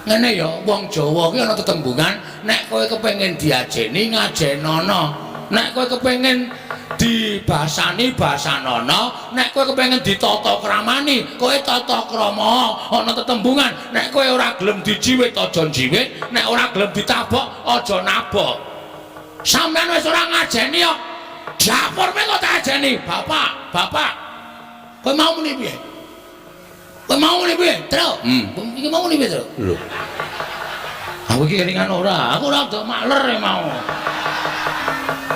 ngene ya wong Jawa ki ana tetembungan nek kowe kepengin diajeni ngajenono nek kowe kepengin dibasani basanono nek kowe kepengin ditata kramani kowe tata krama ana tetembungan nek kowe ora gelem dijiwit aja jiwit nek ora gelem ditabok aja nabok sampean wis ora ngajeni kok dapur me kok tak ajeni bapak kowe mau muni piye kowe mau muni piye Tru iki mau muni piye Tru lho aku iki kelingan ora aku ora do makler mau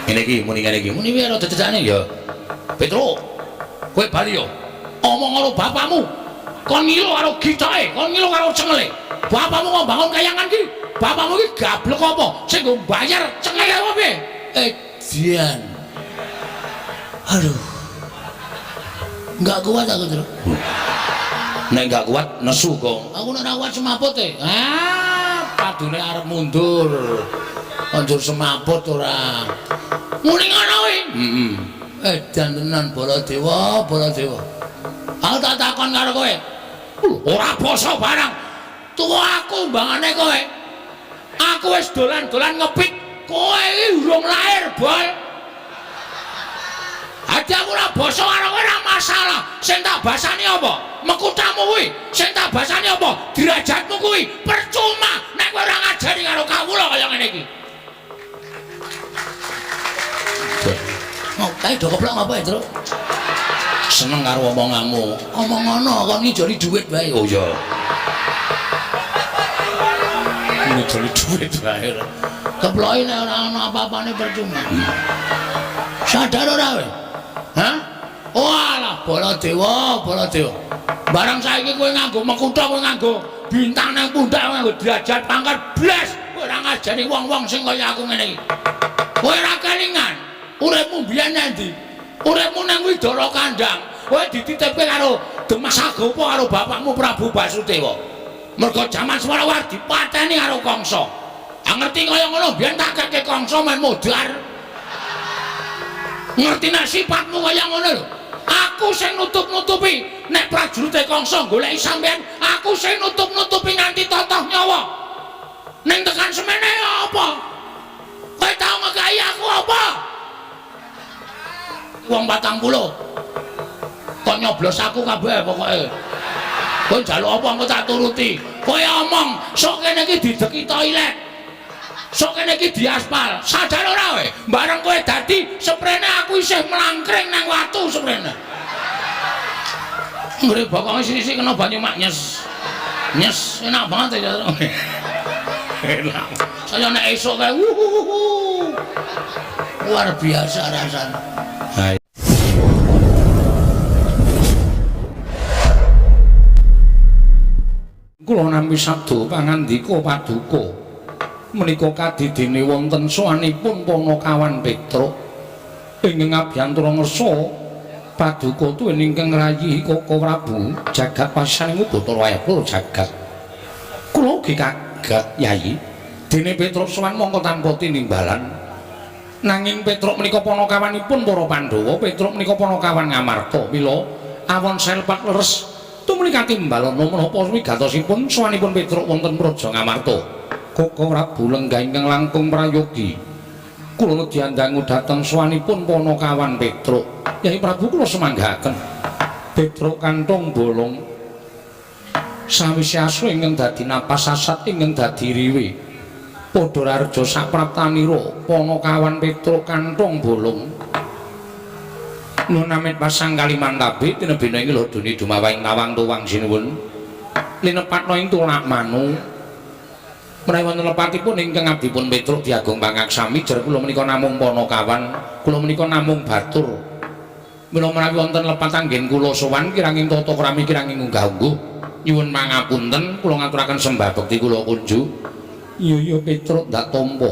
ngene iki muni ngene iki muni piye ora dadane ya Petro kowe bali yo omong karo bapakmu kon ngilo karo gitahe kon ngilo karo cengele bapakmu kok bangun kayangan ki bapakmu ki gablek apa sing nggo bayar cengele apa piye Dian aduh enggak kuat aku Tru nek enggak kuat nesu kok aku nek ora kuat semaput padune arep mundur anjur semaput ora muni ngono kuwi edan tenan Baladewa aku tak takon karo kowe ora basa barang tuwa aku mbangane kowe aku wis dolan-dolan ngepit kowe iki urung lair bol ati aku ora basa karo kowe ora masalah sing tak basani apa mekutamu kuwi sing tak basani apa derajatmu kuwi percuma nek kowe ora ngajari karo kawula kaya ngene iki oh kae do keplok apa ya Tru seneng karo omonganmu omong ngono kon ngijoli dhuwit wae oh ya ngijoli dhuwit wae keploki nek ora ana apa-apane percuma sadar ora kowe hah oh alah Baladewa barang saiki kowe nganggo mekutha kowe nganggo bintang nang pundak nganggo derajat pangkat blas kowe ora ngajari wong-wong sing kaya aku ngene iki kowe ora kelingan uripmu biyen endi uripmu nang Widara Kandang kowe dititipke karo Demas Agopa karo bapakmu Prabu Basudewa mergo jaman Swara dipateni karo Kangsa ngerti kaya ngono biyen tak keke Kangsa men modar ngerti nek sifatmu kaya ngono lho aku sing nutup-nutupi nek prajurite Kangsa goleki sampean aku sing nutup-nutupi nganti totoh nyawa ning tekan semene apa kowe tau ngekai aku apa wong 40 kok nyoblos aku kabeh pokoke kowe njaluk apa engko tak turuti kowe omong sok kene iki dideki toilet sok kene iki diaspal sadar ora kowe bareng kowe dadi sprene aku isih mlangkring nang watu sprene ngre bokonge sisi kena banyu mak nyes enak banget ya enak saya nek esuk kae luar biasa rasane kula nampi sabda pangandika paduka menika kadidene wonten sowanipun Panakawan Petruk ingkang abiyantara ngersa paduka tuwin ingkang rayi Koko Prabu jagat pasaning Bathara Wayah jagat kula ugi kaget Yayi dene Petruk sowan mongko tanpa tinimbalan nanging Petruk menika Panakawanipun para Pandhawa Petruk menika Panakawan Ngamarta mila awon selpat leres tumuli katimbalan menapa wigatosipun sowanipun Petruk wonten Praja Ngamarta Koko Prabu lenggah ingkang langkung prayogi kula diandangu dhateng sowanipun Panakawan Petruk Yai Prabu kula semanggahaken Petruk kantong bolong sawise asu ingkang dadi napas sasat ingkang dadi riwe padha raja sapraptanira Panakawan Petruk kantong bolong Nunamit pasang Kalimantabe tinebena ing lodone dumawahing tawang tuwang sinuwun linepatna ing tulak manu menawi wonten lepatipun ingkang abdipun Petruk diagung pangaksami jar kula menika namung Panakawan kula menika namung batur mila menawi wonten lepat anggen kula sowan kiranging tata krami kiranging unggah-ungguh nyuwun pangapunten kula ngaturaken sembah bekti kula kunjuk iya Petruk ndak tampa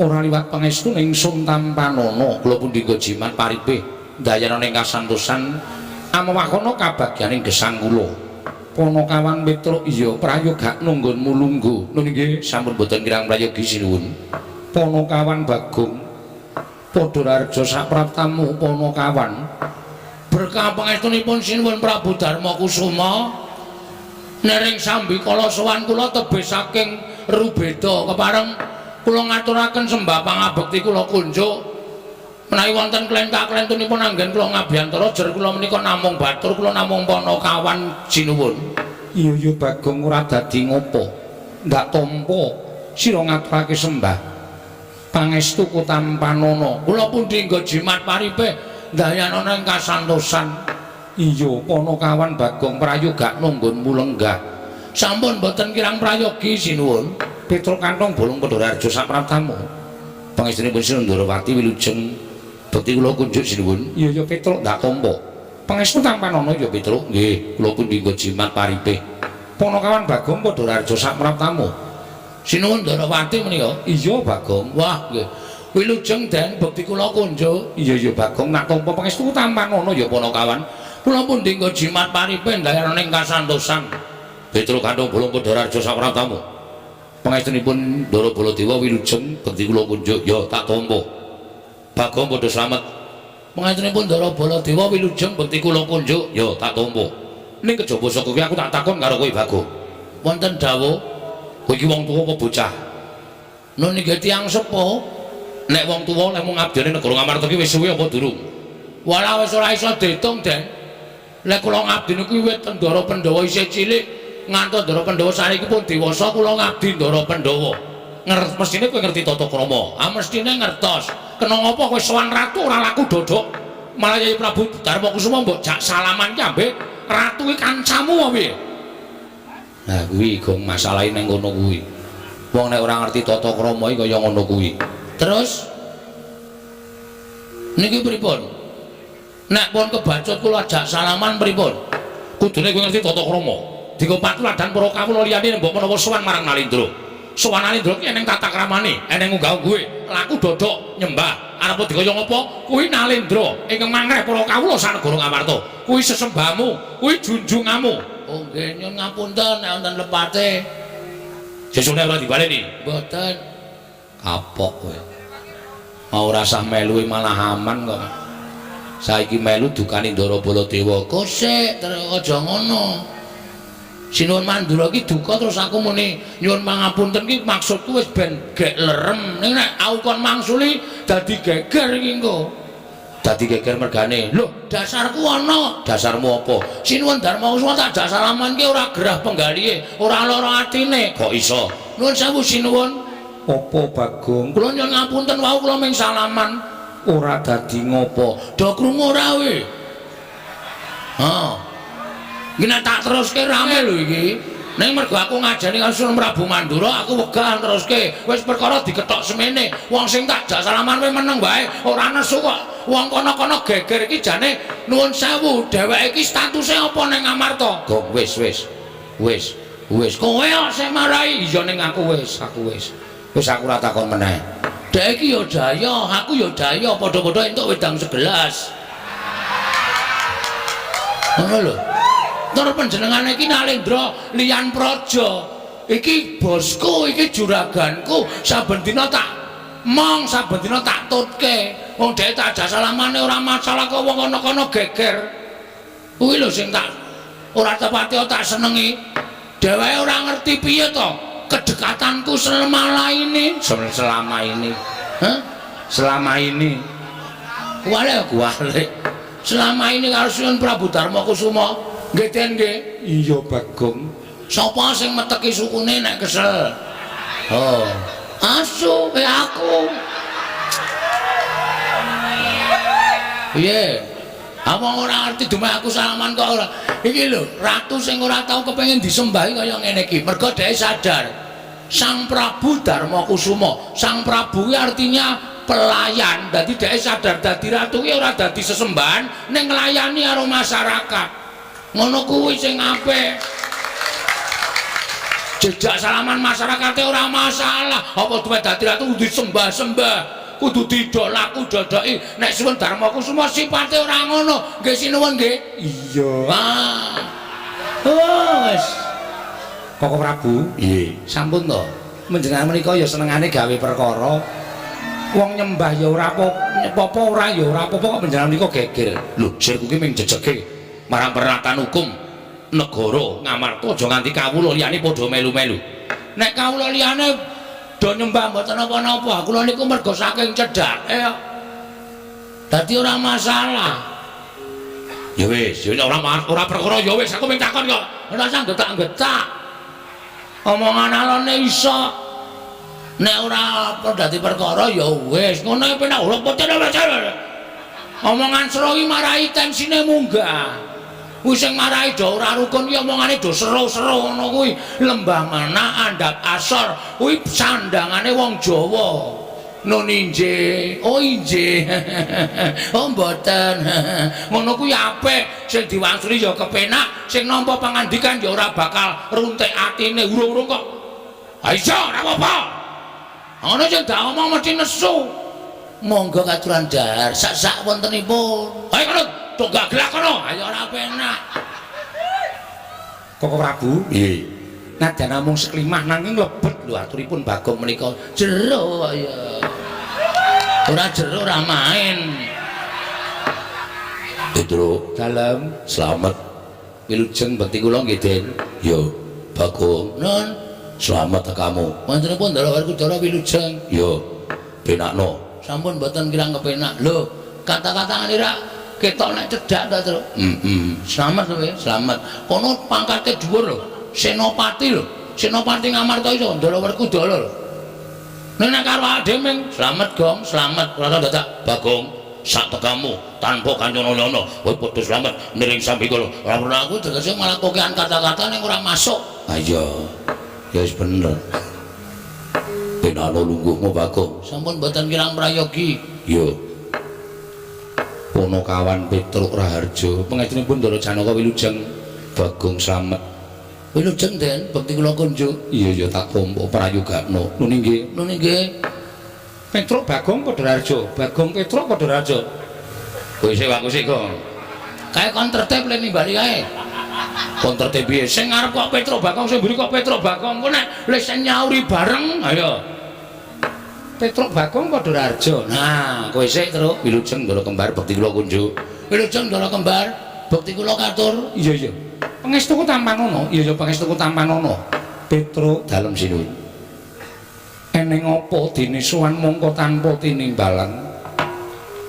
ora liwat pangestu ingsun tampanana kula pundi jimat paripe dayana ning kasantosan amawakono kabagyaning gesang kula Panakawan Petruk iya prayoga nunggonmu lungguh nun nggih sampun boten kirang prayogi sinuwun Panakawan Bagong padha raja sapraptamu Panakawan berkah pangestunipun sinuwun Prabu Darma Kusuma Nering sambi kala sowan kula tebih saking Rubeda kepareng kula ngaturaken sembah pangabekti kula kunjuk menawi wonten klenta-klentunipun anggen kula ngabiyantara jer kula menika namung batur kula namung Panakawan sinuwun. Iya Bagong ora dadi ngopo ndak tampa sira ngaturake sembah pangestuku tampanana kula pundi nggo jimat paripe ndayanana ing kasantosan. Iya Panakawan Bagong prayoga nunggunmu lenggah sampun boten kirang prayogi sinuwun. Petruk kantong bolong Pandharjo sapraptamu pangestunipun Sinundrawati wilujeng bekti kula kunjuk sinuwun. Iya Petruk ndak tampa pangestu tampanana ya Petruk. Nggih kula pundi nggo jimat paripe Panakawan Bagong Pandharjo sapraptamu sinuwun Ndrawati menika. Iya Bagong. Wah nggih wilujeng den bekti kula kunjuk. Iya Bagong nak tampa pangestu tampanana ya Panakawan kula pundi nggo jimat paripe ndayanana ing kasantosan. Petruk kantong bolong Pandharjo sapraptamu pangestunipun Ndara Baladewa wilujeng bekti kula kunjuk ya tak tampa. Bagong padha slamet pangestunipun Ndara Baladewa wilujeng bekti kula kunjuk ya tak tampa. Ning kejaba saka kuwi aku tak takon karo kowe Bagong. Wonten dawuh kowe iki wong tuwa apa bocah? Nun nggih tiyang sepuh. Nek wong tuwa lek mung ngabdene negara Ngamarta iki wis suwe apa durung? Wala wis ora iso diitung, Den. Lek kula ngabdi niku wiwit Ndara Pandhawa isih cilik ngantos Ndara Pandhawa saiki pun dewasa kula ngabdi Ndara Pandhawa. Mestine kowe ngerti tata krama. Ah mestine ngertos. Kena ngapa kowe sowan ratu ora laku dodok? Malah Yai Prabu Darmakusuma mbok jak salaman ki ambek ratu iki kancamu apa piye? Nah kuwi gong masalahe ning kono kuwi. Wong nek ora ngerti tata krama iki kaya ngono kuwi. Terus niki pripun? Nek pun kebacut kula ajak salaman pripun? Kudune kowe ngerti tata krama. Dika patuladan para kawula liyane mbok menawa sowan marang Nalindra. Sowan Nalindra ki eneng tata kramane, eneng unggah kuwe, laku dodok nyembah. Arep dikaya ngapa? Kuwi Nalindra ingkang mangreh para kawula sanegara Ngamarta. Kuwi sesembahmu, kuwi junjunganmu. Oh nggih nyun ngapunten nek wonten lepate. Sesune ora dibaleni. Mboten. Kapok kowe. Mau rasah melu malah aman kok. Saiki melu dukane Ndara Baladewa. Kosek aja ngono. Sinuwun Mandura ki duka terus aku muni nyuwun pangapunten ki maksudku wis ben gek lerem. Ning nek aku kon mangsuli dadi geger iki engko. Dadi geger mergane. Lho, dasarku ana. Dasarmu apa? Sinuwun Darmakusuma tak jak salaman ki ora gerah penggalihe, ora lara atine. Kok iso? Nuwun sewu sinuwun. Apa Bagong? Kula nyuwun ngapunten wau kula ming salaman. Ora dadi ngopo? Do krungu ora kowe? Ha. Gina tak teruske rame lho iki. Ning mergo aku ngajeni karo Sunan Prabu Mandura, aku wegah teruske. Wis perkara diketok semene. Wong sing tak jak salaman kowe meneng wae, ora nesu kok. Wong kono-kono geger iki jane nuwun sewu, dheweke iki statuse apa ning Ngamarta? Gong wis. Wis kowe kok sing marai. Iya ning aku wis. Wis aku ora takon meneh. Dek iki ya daya, aku ya daya, padha-padha entuk wedang segelas. Ngono lho. Tur panjenengane iki Nalindra Liyan Praja. Iki bosku, iki juraganku. Saben dina tak saben dina tak tutke. Wong dhek tak ajak salamane ora masalah kok wong kono-kono geger. Kuwi lho sing tak ora tepati tak senengi. Dheweke ora ngerti piye to kedekatanku selama ini. Hah? Selama ini. Kuwale. Selama ini karo Sunan Prabu Darmakusuma. Nggih Den nggih. Iya Bagong. Sapa sing meteki sukune nek kesel? Oh, asu aku. Piye? Apa ora ngerti dumeh aku salaman kok ora. Iki lho, ratu sing ora tau kepengin disembahi kaya ngene iki. Mergo dhek sadar Sang Prabu Darmakusuma. Sang Prabu kuwi artinya pelayan. Dadi dhek sadar dadi ratu ki ora dadi sesembahan ning nglayani karo masyarakat. Ngono kuwi sing apik. Jejak salaman masyarakate ora masalah. Apa duwe dadi ratu kudu disembah-sembah, kudu didok laku dodoki. Nek Sunan Darmakusuma sipate ora ngono. Nggih sinuwun nggih. Iya. Wes. Koko Prabu? Nggih. Sampun to. Menjenengan menika ya senengane gawe perkara. Wong nyembah ya ora apa-apa, ora ya ora apa-apa kok menjenengan menika geger. Lho, sirku ki ming jejeke marang peralatan hukum. negara Ngamarta aja nganti kawula liyane padha melu-melu. Nek kawula liyane do nyembah mboten napa-napa, kula niku mergo saking cedhake kok. Dadi ora masalah. Ya wis, ora perkara ya wis aku mung takon kok. Ora usah getak-getak. Omongan alone iso. Nek ora apa dadi perkara ya wis, ngono iki penak ora pocet. Omongan sero iki marahi tensine munggah. Kuwi sing marahi do ora rukun iki omongane do sero-sero ngono kuwi. Lembah Mana andhap asor kuwi sandangane wong Jawa. Nun injih, oh injih. Oh mboten. Ngono kuwi apik, sing diwangsuli ya kepenak, sing nampa pangandikan ya ora bakal runtik atine urung-urung kok. Ha iso ora apa-apa. Ngono sing dak omong mesti nesu. Monggo katuran dahar sak-sak wontenipun. Ayo kono, tonggak gelak kono. Ayo ora penak. Koko Prabu, nggih. Najan namung seklimah nanging lebet lho aturipun Bagong menika. Jero ya. Ora jero ora main. Petro, dalem selamat. Wilujeng bekti kula nggih, Den. Yo, Bagong. Nun, selamat tekamu. Panjenengan Ndara Werkudara wilujeng. Yo, penakno. Sampun mboten kirang kepenak. Lho, kata-kata nira ketok nek cedhak ta, Tru? Selamat lho, selamat. Kono pangkate dhuwur lho. Senopati lho. Senopati Ngamarta iso Ndara Werkudara lho. Nek karo ademing selamat Gong, selamat. Ora dadak Bagong sak tekamu tanpa kancana-kancana. Kowe padha selamat niring sambi kula. Ora perlu aku tegese malah kokean kata-kata ning ora masuk. Ha iya. Ya wis bener. Penano lungguhmu Bagong. Sampun mboten kirang prayogi. Yo. Ponokawan Petruk Raharja, pengajengipun Ndara Janaka wilujeng. Bagong selamat. Wilujeng Den, bekti kula kunjuk. Iya ya tak tampa prayogakno. Nuni nggih. Nuni nggih. Petruk Bagong padha Raharja, Bagong Petruk padha Raharja. Kowe sik wae sik kok. Kae kon tertib le nimbali kae. Kon tertib piye? Sing ngarep kok Petruk Bagong, sing mburi kok Petruk Bagong. Ku nek le sing nyauri bareng, ayo. Petruk Bagong padha Raharja. Nah, kowe sik terus wilujeng Ndara Kembar bekti kula kunjuk. Wilujeng Ndara Kembar bekti kula katur. Iya iya. Pangestuku tampanono. Iya ya pangestuku tampanono. Petruk dalem sinuwun. Eneng apa dene sowan mongko tanpa tinimbalan.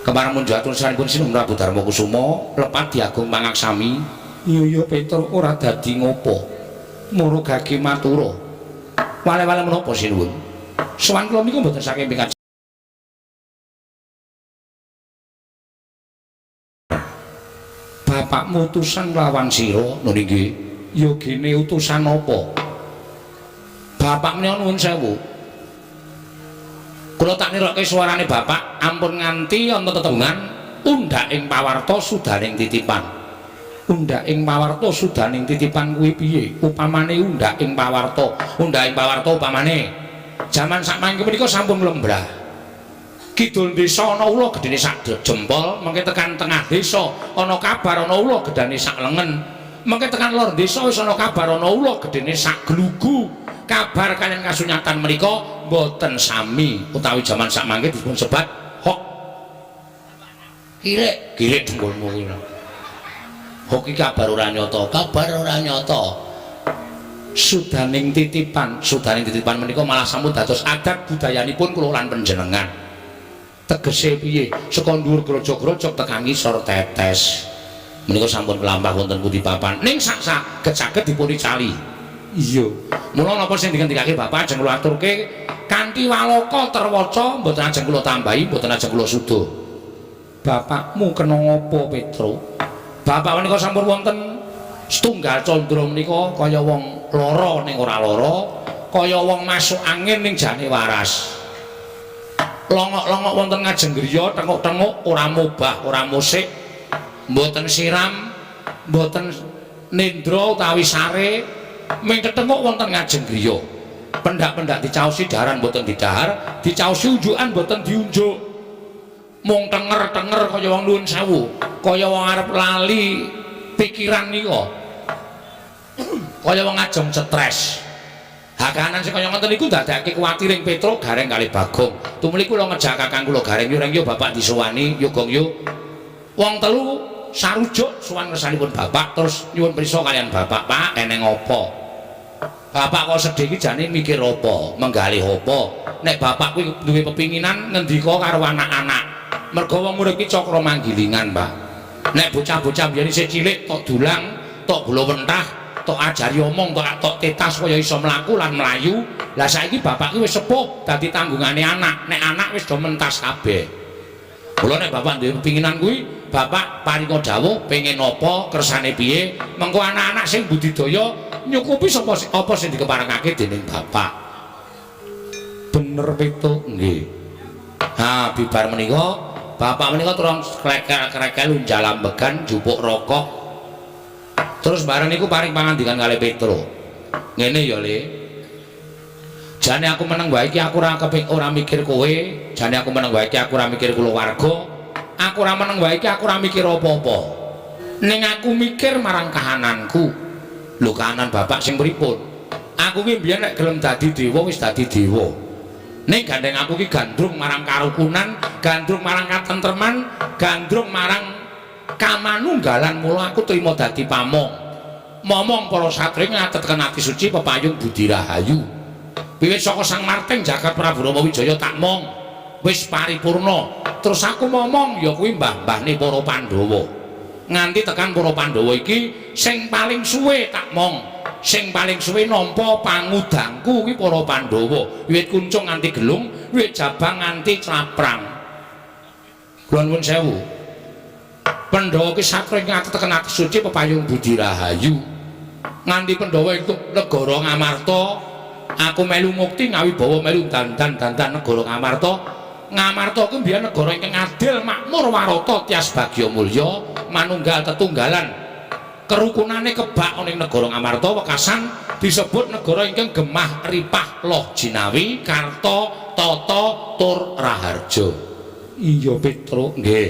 Kemaramun jatur sampun sinuwun Prabu Darmakusuma lepat diagung pangaksami. Iya ya Petruk ora dadi ngopo. Murugake matura. Wale-wale menapa sinuwun? Sowan kula niku mboten saking pingkat Bapakmu utusan lawan sira, nggih nggih. Ya gene utusan apa? Bapak menika nuwun sewu. Kula tak nirokke suarane bapak ampun nganti wonten tetembungan undhaking pawarta sudaning titipan. Undhaking pawarta sudaning titipan kuwi piye? Upamane undhaking pawarta upamane jaman sakmangke menika sampun lembrah. Kidul desa ana ula gedene sak jempol, mengke tekan tengah desa ana kabar ana ula gedane sak lengen. Mengke tekan lor desa wis ana kabar ana ula gedene sak glugu. Kabar kalian kasunyatan menika boten sami utawi jaman sakmangke dipun sebat hok. Kirik dengkulmu kuwi. Hok iki kabar ora nyata. Sudaning titipan menika malah sampun dados adat budayanipun kula lan panjenengan. Tegese piye saka dhuwur grojok-grojok tekan ngisor tetes menika sampun kelampah wonten pundi papan ning sak saged dipun cali. Iya mula napa sing dikendikake bapak ajeng kula aturke kanthi waloka terwaca mboten ajeng kula tambahi mboten ajeng kula suda. Bapakmu kena ngapa Petruk? Bapak menika sampun wonten setunggal candra menika kaya wong lara ning ora lara, kaya wong masuk angin ning jane waras. Longok-longok wonten ngajeng griya tenguk-tenguk ora mubah ora musik mboten siram mboten nendra utawi sare ming ketenguk wonten ngajeng griya pendak-pendak dicaosi daharan mboten didahar dicaosi unjukan mboten diunjuk mung tenger-tenger kaya wong nuwun sewu kaya wong arep lali pikiran nika kaya wong ajeng stres. Hakanan sing kaya ngoten niku dadake kuwatiring Petruk gareng kalih Bagong. Tumuli kula ngejak kakang kula gareng yo reng yo bapak disowani yo Gong yo. Wong telu sarujuk sowan kersanipun bapak terus nyuwun pirsa kalian bapak, Pak, eneng apa? Bapak kok sedih iki jane mikir apa? Menggalih apa? Nek bapak kuwi duwe pepinginan ngendika karo anak-anak. Mergo wong urip iki cakra manggilingan, Pak. Nek bocah-bocah biyen isih cilik tok dulang, tok glowentah, tok ajari omong, tok tetas kaya iso mlaku lan mlayu. Lah saiki bapak ki wis sepuh dadi tanggungane anak. Nek anak wis do mentas kabeh. Kula nek bapak duwe kepinginan kuwi, bapak paringa dawuh pengen apa, kersane piye, mengko anak-anak sing budidaya nyukupi apa sing dikeparengake dening bapak. Bener pitu nggih. Ha, bibar menika bapak menika terus krekel-krekel unjalambegan jupuk rokok. Terus bareng niku paring pangandikan kalih Petro. Ngene ya, Le. Jane aku meneng wae iki aku ora mikir kowe, jane aku meneng wae iki aku ora mikir kulawarga, aku ora meneng wae iki aku ora mikir apa-apa. Ning aku mikir marang kahananku. Lho kahanan bapak sing pripun? Aku ki mbiyen nek gelem dadi dewa wis dadi dewa. Ning gandeng aku ki gandrung marang karukunan, gandrung marang katentreman, gandrung marang kamanunggalan, mula aku trima dadi pamong. Momong para satri ngatetken ati suci pepayung budi rahayu. Wiwit saka Sang Marting jagat Prabu Rama Wijaya tak mong wis paripurna. Terus aku momong ya kuwi mbah-mbahne para Pandhawa. Nganti tekan para Pandhawa iki sing paling suwe tak mong, sing paling suwe nampa pangudangku kuwi para Pandhawa. Wiwit kuncung nganti gelung, wiwit jabang nganti claprang. Kula nuwun sewu. Pandhawa ki satra ing tekan ati suci pepayung budi rahayu. Nganti Pandhawa entuk negara Ngamarta. Aku melu mukti ngawibawa melu dandan negara Ngamarta. Ngamarta kuwi mbiyen negara ingkang adil, makmur, warata, tias bagya mulya, manunggal tetunggalan. Kerukunane kebak ning negara Ngamarta wekasan disebut negara ingkang gemah ripah loh jinawi, karta, tata, tur raharja. Iya Petro, nggih.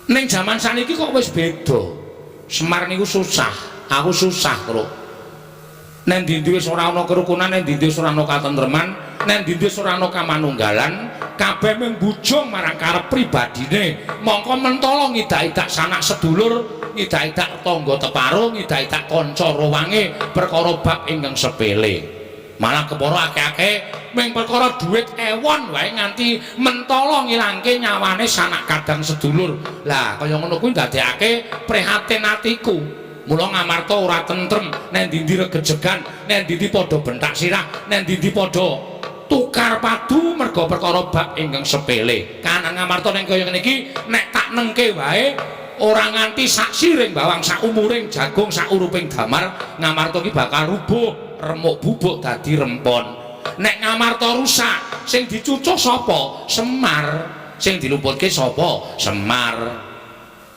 Ning jaman saniki kok wis beda. Semar niku susah, aku susah, Tru. Nek ndi wis ora ana kerukunan, nek ndi wis ora ana katentreman, nek ndi wis ora ana kamanunggalan, kabeh mung bujung marang karep pribadine. Mongko mentala ngidak-idak sanak sedulur, ngidak-idak tangga teparo, ngidak-idak kanca rowange perkara bab ingkang sepele. Malah kepara akeh-akeh mung perkara dhuwit ewon wae nganti mentala ngilangke nyawane sanak kadang sedulur. Lah kaya ngono kuwi ndadekake prihatin atiku. Mula Ngamarta ora tentrem, nek ndi regejegan, nek ndi padha bentak sirah, nek ndi padha tukar padu merga perkara bab ingkang sepele. Kahanan Ngamarta ning kaya ngene iki nek tak nengke wae ora nganti sak siring bawang, sak umuring jagung, sak uruping damar, Ngamarta iki bakal rubuh, remuk bubuk dadi rempon. Nek Ngamarta rusak, sing dicucuk sapa? Semar. Sing dilumputke sapa? Semar.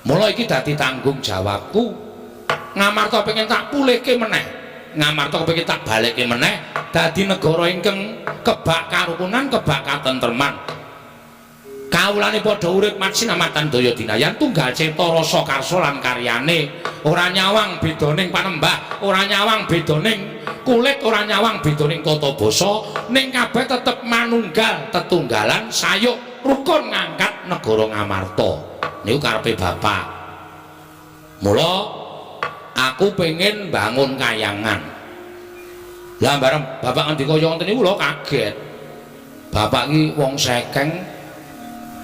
Mula iki dadi tanggung jawabku. Ngamarta pengen tak pulihke meneh, Ngamarta pengen tak balikke meneh dadi negara ingkang kebak karukunan, kebak katentreman. Kawulane padha urip matsinamatan daya dinayan, tunggal cita rasa karsa lan karyane. Ora nyawang bedaning panembah, ora nyawang bedaning kulit, ora nyawang bedaning tata basa, ning kabeh tetep manunggal tetunggalan sayuk rukun ngangkat negara Ngamarta. Niku karepe bapak. Mula aku pengen bangun kayangan. Lah bareng bapak ngendika kaya ngoten niku lho kaget. Bapak ki wong sekeng,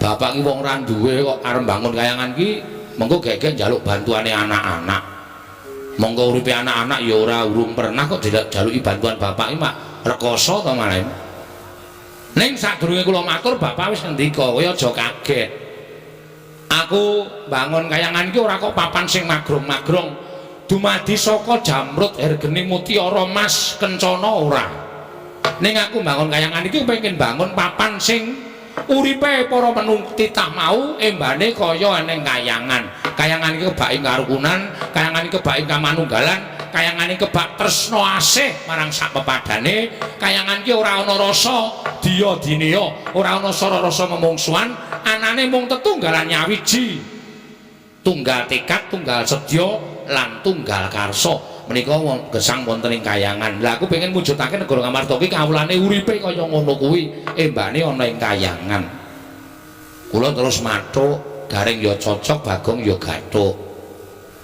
bapak ki wong ra duwe kok arep bangun kayangan ki, mengko gek-gek njaluk bantuane anak-anak. Monggo uripe anak-anak ya ora urung pernah kok dijaluki bantuan bapak ki mak rekoso to malah. Ning sadurunge kula matur bapak wis ngendika, kowe aja kaget. Aku bangun kayangan ki ora kok papan sing magrong-magrong. Dumadi saka jamrut hergene mutiara mas kencana ora. Ning aku bangun kayangan iki pengen bangun papan sing uripe para menunggu titah mau embane kaya eneng kayangan. Kayangan iki kebak ing karukunan, kayangan iki kebak ing kamanunggalan, kayangan iki kebak tresna asih marang sak pepadane, kayangan iki ora ana rasa diya dineya, ora ana rasa memungsuhan, anane mung tetunggalan nyawiji. Tunggal tekad, tunggal sedya lan tunggal karsa. Menika gesang wonten ing kayangan. Lah aku pengen mujudake negara Ngamarta iki kawulane uripe kaya ngono kuwi, embane ana ing kayangan. Kula terus mathuk, Garing ya cocok, Bagong ya gathuk.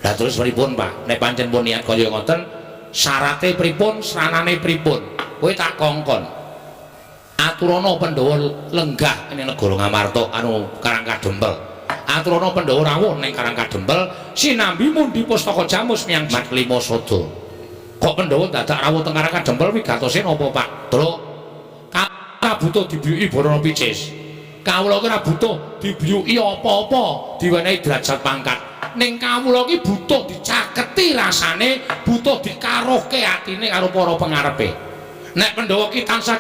Lah terus pripun, Pak? Nek pancen pun niat kaya ngoten, syarate pripun, sranane pripun? Kowe tak kongkon. Aturana Pandhawa lenggah ning negara Ngamarta anu Karangkadempel. Aturana Pandhawa rawuh ning Karangkadempel, sinambi mundi pustaka Jamus miyang Mat Lima Sada. Kok Pandhawa dadak rawuh teng Karangkadempel wigatose napa, Pak? Truk. Kawula butuh dibiyuki Barana Picis. Kawula ki ora butuh dibiyuki apa-apa, diwenehi derajat pangkat. Ning kawula ki butuh dicaketi rasane, butuh dikarohke atine karo para pengarepe. Nek Pandhawa ki tansah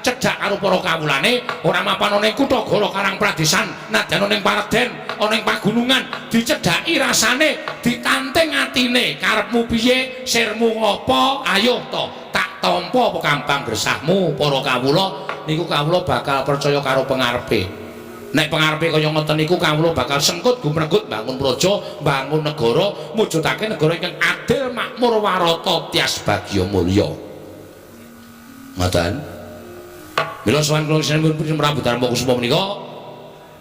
cedhak karo para kawulane, ora mapan ana ing kutha Gala Karang Pradesan, nadyan ana ing Paredèn, ana ing pagunungan, dicedhaki rasane, ditanting atine, karepmu piye, sirmu ngopo, ayo to, tak tampa apa gampang gresahmu para kawula, niku kawula bakal percaya karo pengarepe. Nek pengarepe kaya ngoten niku kawula bakal sengkut gumregut bangun praja, bangun negara, mujudake negara ingkang adil, makmur, warata, tyas bagya mulya. Ngoten. Mila sowan kula sinamipun Prabu Darma Kusuma menika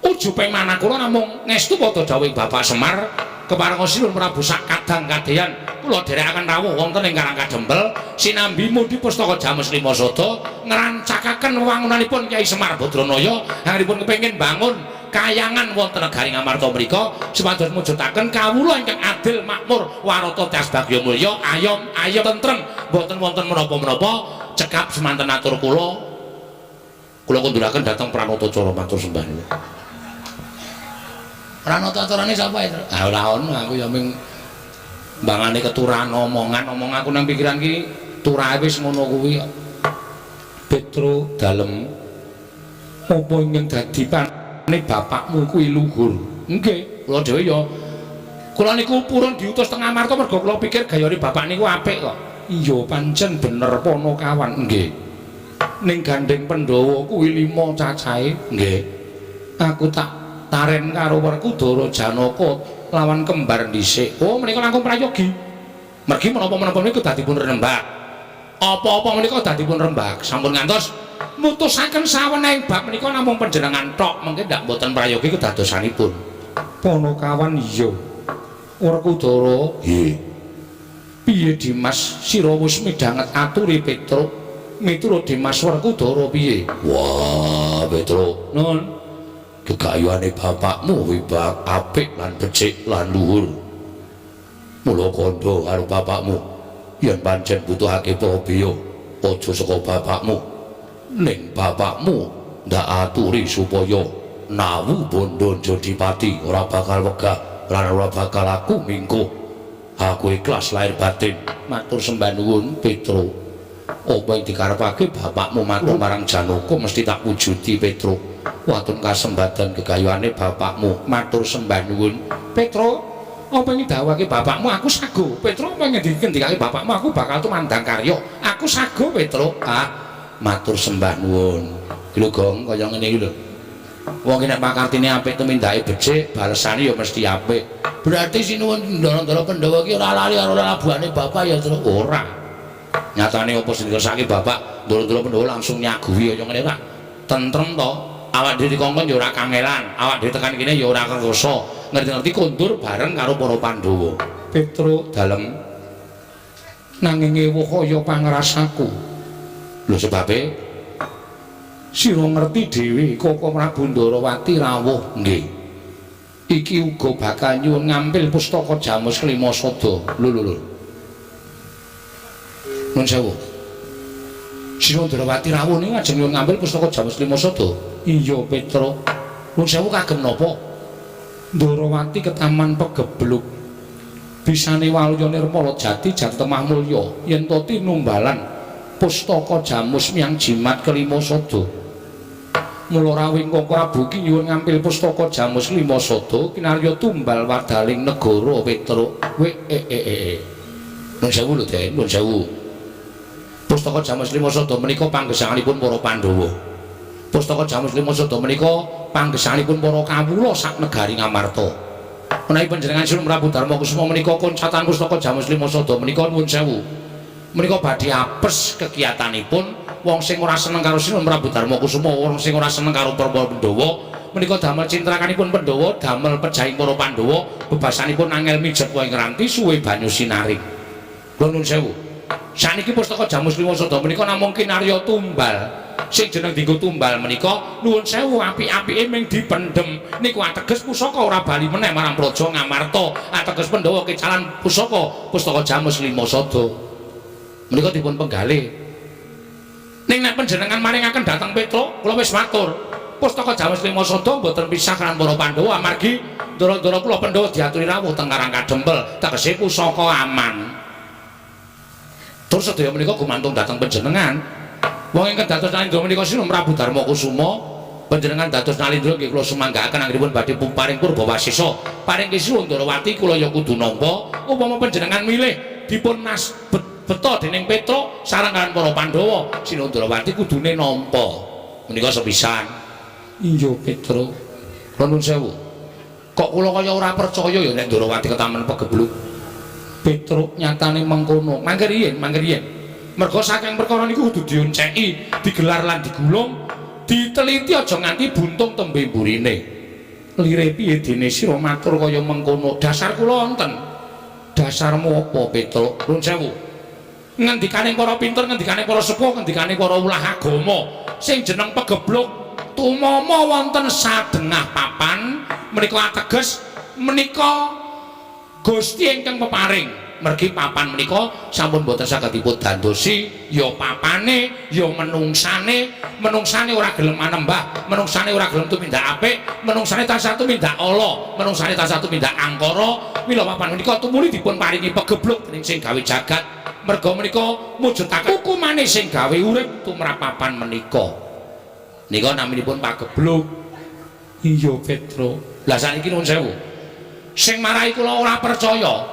ujuping manah kula namung ngestu padha dawuhing Bapak Semar kepareng sinuwun Prabu sak kadang kadehan kula dherekaken rawuh wonten ing Karangkadempel sinambi mundi pustaka Jamus Lima Sada ngrancakaken wewangunanipun Kyai Semar Badranaya anggenipun kepengin bangun kayangan wonten negari Ngamarta mriku supados mujudaken kawula ingkang adil, makmur, warata, tyas bagya mulya, ayom tentrem, boten wonten menapa-menapa. Cekap semanten atur kula kunduraken dhateng Pranatacara matur sembah niku. Pranatacarane sapa itu? Ah ora ono, aku ya ming mbangane keturahan omong aku nang pikiran ki turahe wis ngono kuwi. Petro dalem apa ingkang dadi panane bapakmu kuwi luhur. Nggih, kula dhewe ya kula niku purun diutus teng Ngamarta mergo kula pikir gayane bapak niku apik kok. Iya pancen bener Ponokawan nggih. Ning gandeng Pandhawa kuwi 5 cacahe nggih. Aku tak taren karo Werkudara Janaka lawan kembar dhisik. Oh menika langkung prayogi. Mergi menapa-menapa niku dadi pun rembag. Apa-apa menika dadi pun rembag. Sampun ngantos mutusaken sawenehing bab menika namung panjenengan tok mengke ndak mboten prayogi kedadosanipun. Ponokawan iya. Werkudara nggih. Piye Dimas sira wis midhanget aturi Petruk miturut Dimas Werkudara piye? Wah Petruk nun gegayuhane bapakmu wibak apik lan becik lan luhur. Mula kandha karo bapakmu yen pancen butuhake pabiya aja saka bapakmu ning bapakmu ndak aturi supaya nawu bondo Jodipati ora bakal wegah lan ora bakal aku mingkuh. Aku ikhlas lahir batin matur sembah nuwun Petruk. Apa yang dikarepake bapakmu matur marang Janaka mesti tak wujudi Petruk. Wonten kasembadan gegayuhane bapakmu matur sembah nuwun Petruk. Apa yang didhawuhake bapakmu aku sago. Petruk apa yang dikendikake bapakmu aku bakal tumandang karya. Aku sago Petruk. Ah matur sembah nuwun. Lho Gong kaya ngene iki lho. Wong nek pakartine apik tumindake becik, balesane ya mesti apik. Berarti sinuwun Ndara Pandhawa ki ora lali karo labuhane bapak ya, Tru. Ora. Nyatane apa sing dikersake bapak, Ndara Pandhawa langsung nyaguhi kaya ngene, Pak. Tentrem to. Awak dhewe dikongkon ya ora kangelan, awak dhewe tekan kene ya ora kersa. Ngerti-ngerti kondur bareng karo para Pandhawa. Petruk dalem nanging ewuh kaya pangrasaku. Lho sebabe sira ngerti dhewe Koko Prabu Ndarawati rawuh nggih. Iki uga bakal nyuwun ngambil pustaka Jamus Lima Sada. Lho. Nuwun sewu. Sira Ndarawati rawuh niku ajeng nyuwun ngambil pustaka Jamus Lima Sada. Iya Petruk. Nuwun sewu kagem napa? Ndarawati ketaman pegebluk. Bisane waluya nirmala jati Jatemah mulya yen to tinumbalan pustaka Jamus miyang jimat kelima sada. Mula rawing Koko Prabu ki nyuwun ngampil pustaka Jamus Lima Sada kinarya tumbal wadaling negara Petruk. Nuwun sewu lho, Den, nuwun sewu. Pustaka Jamus Lima Sada menika panggesanganipun para Pandhawa. Pustaka Jamus Lima Sada menika panggesanganipun para kawula sak negari Ngamarta. Menawi panjenengan Sinuwun Prabu Darma Kusuma menika koncatan pustaka Jamus Lima Sada menika nuwun sewu. Menika badhe apes kegiatanipun wong sing ora seneng karo Sinuwun Prabu Darma Kusuma, wong sing ora seneng karo para Pandhawa, menika damel cintrakanipun Pandhawa damel pejahing para Pandhawa bebasanipun angel mijet wae ngranti suwe banyu sinaring. Kula nuwun sewu. Saniki pustaka Jamus Lima Sada menika namung kinarya tumbal. Sing jeneng dienggo tumbal menika nuwun sewu apik-apike ming dipendhem niku ateges pusaka ora bali meneh marang Praja Ngamarta. Ateges Pandhawa kecalan pusaka pustaka Jamus Lima Sada. Menika dipun penggalih. Ning nek panjenengan maringaken dhateng Petruk, kula wis matur. Pustaka Jamus Lima Sada mboten pisah kan para Pandhawa amargi ndara-ndara kula Pandhawa diaturi rawuh teng Karang Kadempel, tegese pusaka aman. Terus sedaya menika gumantung dhateng panjenengan. Wong ingkang dados nalindra menika Sinum Prabu Darma Kusuma, panjenengan dados nalindra nggih kula sumanggaaken anggenipun badhe paring Purbawasisa. Paring Kisuwa Ndarawati kula ya kudu nampa upama panjenengan milih dipun beto dening Petruk sareng kaliyan para Pandhawa, Sinum Ndarawati kudune nampa. Menika sepisan. Iya Petruk. Kula nuwun sewu. Kok kula kaya ora percaya ya nek Ndarawati ketamen pegebluk. Petruk nyatane mengkono. Mangke riyen. Mergo saking perkara niku kudu dionceki, digelar lan digulung, diteliti aja nganti buntung tembe mburine. Lire piye dene sira matur kaya mengkono? Dasar kula wonten. Dasarmu apa Petruk? Nuwun sewu. Ngendikane para pinter, ngendikane para sepuh, ngendikane para ulah agama sing jeneng pegebluk tumama wonten sadengah papan menika ateges menika Gusti ingkang peparing mergi papan menika sampun boten saged dipun dandosi ya papane ya menungsane ora gelem manembah, menungsane ora gelem tumindak apik, menungsane tansah tumindak ala, menungsane tansah tumindak angkara. Mila papan menika tumuli dipun paringi pegebluk dening sing gawe jagat. Merga menika mujudaken hukumane sing gawe urip tumrap papan menika. Nika naminipun pagebluk. Iya Petruk. Lah saniki nuwun sewu. Sing marahi kula ora percaya,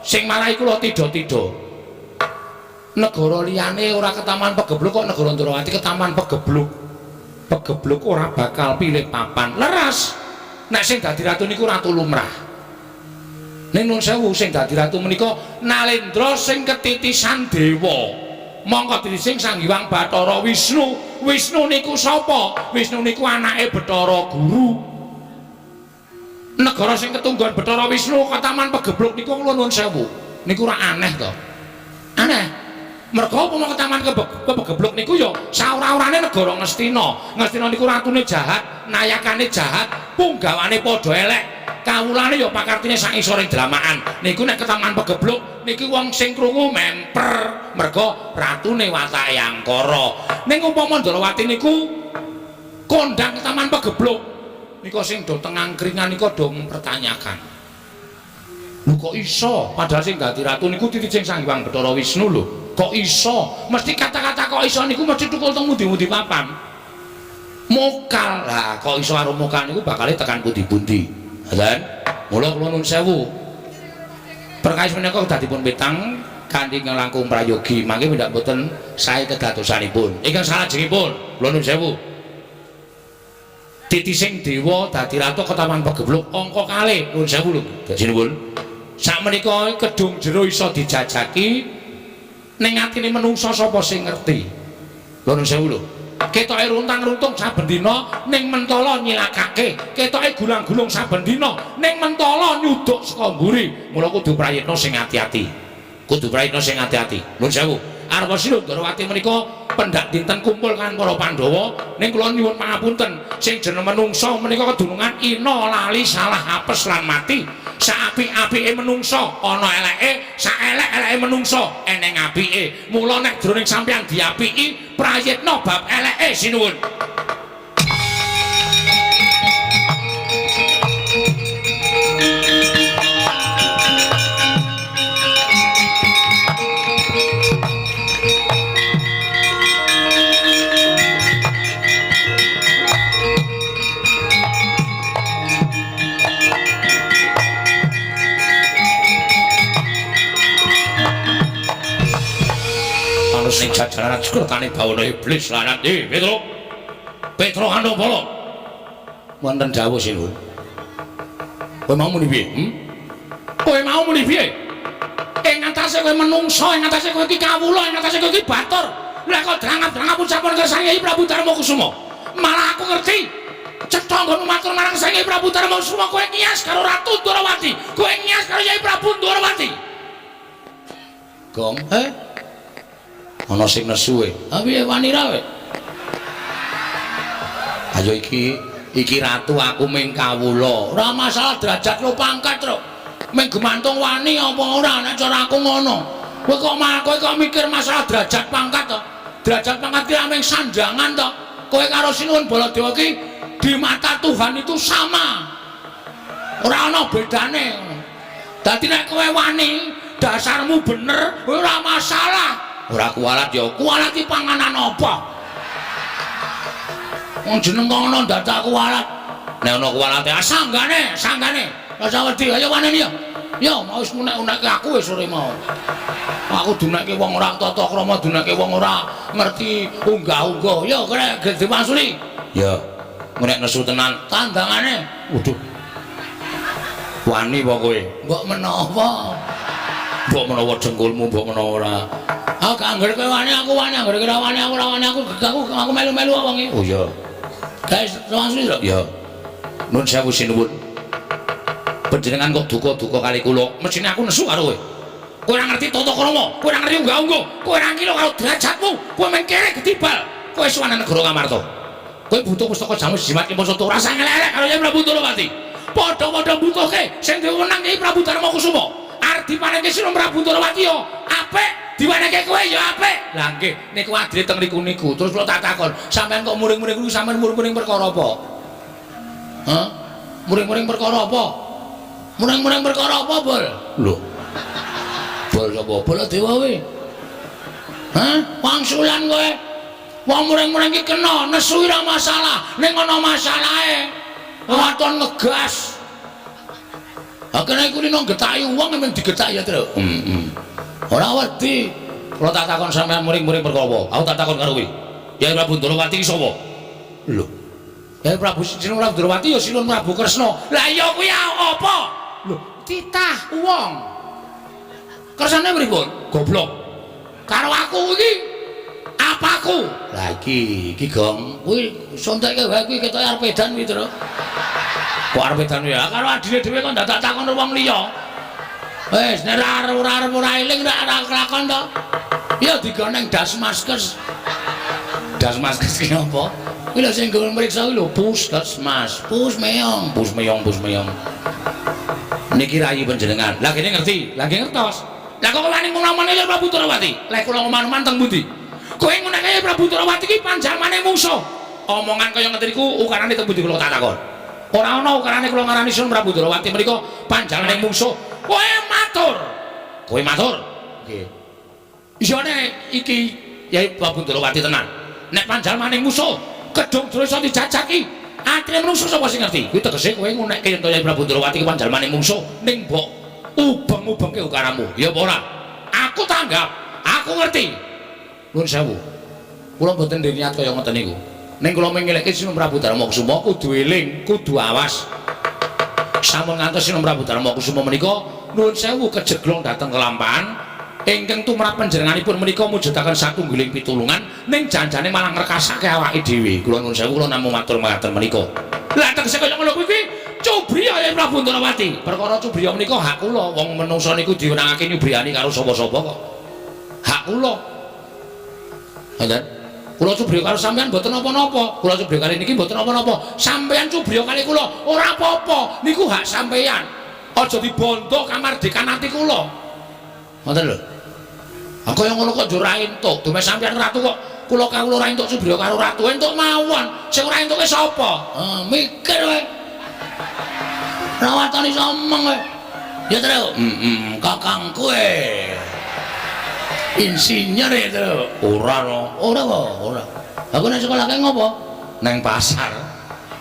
sing marahi kula tida-tida. Negara liyane ora ketaman pegebluk kok negara Ndarawati ketaman pegebluk. Pegebluk ora bakal pilih papan. Leres. Nek sing dadi ratu niku ratu lumrah. Ning nuwun sewu sing dadi ratu menika Nalendra sing ketitisan dewa. Mongko dirising Sang Hyang Bathara Wisnu. Wisnu niku sapa? Wisnu niku anake Bathara Guru. Negara sing ketungguhan Bathara Wisnu ketaman pegebluk niku kula nuwun sewu. Niku ora aneh to? Aneh. Merga upama ketaman pegebluk niku ya saora-orane negara Ngastina. Ngastina niku ratune jahat, nayakane jahat, punggawane padha elek. Kawulane ya pakartine sak isore dramaan. Niku nek ketaman pegebluk niki wong sing krungu memper. Merga ratune watake angkara. Ning upama Ndarawati niku kondang ketaman pegebluk nika sing do teng angkringan nika do mempertanyakan. Lho kok iso? Padahal sing dadi ratu niku titih Sang Hyang Bathara Wisnu lho. Kok iso? Mesti kata-kata kok iso niku mesti tukul teng mundi-mundi papan. Mokal. Lah kok iso karo mokal niku bakale tekan pundi-pundi. Ngoten. Mula kula nuwun sewu. Perkawis menika dipun petang kanthi langkung prayogi, mangke ndak boten sae kedadosanipun. Ingkang salajengipun kula nuwun sewu. Titising dewa dadi ratu ketaman pegebluk angka kalih nuwun sewu lho dajinipun. Sakmenika kedung jero iso dijajaki ning atine menungsa sapa sing ngerti. Lho nuwun sewu lho. Ketoke runtang-runtung saben dina ning mentala nyilakake, ketoke gulang-gulung saben dina ning mentala nyuduk saka mburi. Mula kudu prayitna sing ati-ati. Kudu prayitna sing ati-ati. Nuwun sewu. Arep Sinum Ndarawati menika pendak dinten kumpul kan para Pandhawa ning kula nyuwun pangapunten sing jeneng menungsa menika kedunungan ina lali salah apes lan mati. Saapik-apike menungsa ana eleke, saelek-eleke menungsa eneng apike. Mula nek jroning sampeyan diapiki prayitna bab eleke sinuwun. Sing jajaran sekrutane bawana iblis lanat Petruk Andapala wonten dawuh sinuwun. Kowe mau muni piye? Kowe mau muni piye? Ing atase kowe menungsa, ing atase kowe iki kawula, ing atase kowe iki batur. Lha kok drangap-drangap ucapan kersane Prabu Darma Kusuma. Malah aku ngerti cetha nggonmu matur marang Sang Hyang Prabu Darmakusuma kowe ngiyas karo Ratu Ndorowati kowe ngiyas karo Nyai Prabu Ndorowati Gong ana sing nesu e ha piye wani ra kowe ayo iki ratu aku ming kawula ora masalah derajat lo pangkat lho ming gumantung wani apa ora nek cara aku ngono kowe kok mikir masalah derajat pangkat to derajat pangkat ki aming sanjangan to kowe karo Sinuwun Baladewa ki di mata Tuhan itu sama ora ana bedane dadi nek kowe wani dasarmu bener ora masalah ora kualat ya kualat ki panganan apa wong jeneng kono dadak kualat nek ana kualate sanggane rasa wedi ayo waneni ya mau wis unek-unekke aku wis sore mau aku dunekke wong ora tata krama dunekke wong ora ngerti unggah-ungguh ya kene Gede Mansuri ya nek nesu tenan tandangane waduh wani apa kowe mbok menawa jengkulmu mbok menawa ora aku anggere kowe wani aku anggere ora wani aku ora wani aku melu-melu wong iki oh iya guys Mansuri ya nun sewu sinuwun panjenengan kok duka-duka kali kula mesine aku nesu karo kowe kowe ora ngerti tata krama kowe ora ngerti unggah-ungguh kowe ora ngilo karo derajatmu kowe mengkere gedibal kowe suwana negara Kamarta kowe butuh pustaka jamu jimat Kimposota ora usah ngelelek karo Nyai Prabu Ndorowati padha-padha butuhke sing diwenang Nyai Prabu Darmakusuma arep dipanengke Sinuwun Prabu Ndorowati yo apik diwenehke kowe yo apik lha nggih niku adile teng niku terus kula tak takon sampean kok muring-muring kuwi sampean muring-muring perkara apa hah muring-muring perkara apa muring-muring perkara apa bol lho bol sapa Baladewa kowe hah wangsulan kowe wong muring-muring iki kena nesu ora masalah ning ana masalahe waton ngegas akene iku lino getaki wong men digetaki ya Tru ora wedi kula tak takon sampean muring-muring perkara apa aku tak takon karo kowe Nyai Prabu Ndorowati iki sapa lho Nyai Prabu Sinuwun Prabu Ndorowati ya Sinuwun Prabu Kresna lah iya kuwi apa lho titah wong kersane pripun goblok karo aku iki apaku lah iki gong kuwi sontekke wae kuwi ketok arep edan kuwi Tru kok arep edan ya karo adine dhewe kok dadak takon wong liya wis nek ora eling ora kelakon to ya digoneng das maskes ki apa kuwi lho sing nggon mriksa kuwi lho puskesmas pusmeyong niki rayi panjenengan lah kene ngerti lah nggih ngertos lah kok wani ngomong-ngomong ya Prabu Ndorowati lek kula ngomong-ngomong teng pundi kowe nguneke Prabu Ndorowati iki panjalmane mungsuh omongan kaya ngeten iku ukarane teng pundi kula tak takon ora ana ukarane kula ngarani Sinuwun Prabu Ndorowati menika panjalmane mungsuh kowe matur nggih isone iki Nyai Prabu Ndorowati tenan nek panjalmane musuh kedung dosa dijajaki atine menungso sapa sing ngerti kuwi tegese kowe ngunekke yen Nyai Prabu Ndorowati iki panjalmane mungsuh ning mbok ubeng-ubengke ukaramu ya apa ora aku tanggap aku ngerti nuwun sewu kula mboten niat kaya ngoten niku ning kula mengelekke Sinuwun Prabu Darmakusuma kudu eling kudu awas sampun ngantos Sinuwun Prabu Darmakusuma menika nuwun sewu kejeglong dhateng kelampahan ingkang tumrap panjenenganipun menika mujudaken satunggiling pitulungan ning janjane malah ngrekasake awake dhewe kula nuwun sewu kula namung matur ngaten menika lha tegese kaya ngono kuwi cubriya Nyai Prabu Ndorowati perkara cubriya menika hak kula wong menungsa niku diwenangake nyubriyani karo sapa-sapa kok hak kula ngoten kula cubriya karo sampean mboten napa-napa kula cubriya kali niki mboten napa-napa sampean cubriya kali kula ora apa-apa niku hak sampean aja dibondo kamardikan ati kula ngoten lho kaya ngono kok njur ra entuk dume sampean ratu kok kula kawula ora entuk cubriya karo ratu entuk mawon sing ora entuke sapa mikir kowe rawatane somong kowe ya Tru kakang kowe insinyur ya Tru ora aku nek sekolah kae ngopo nang pasar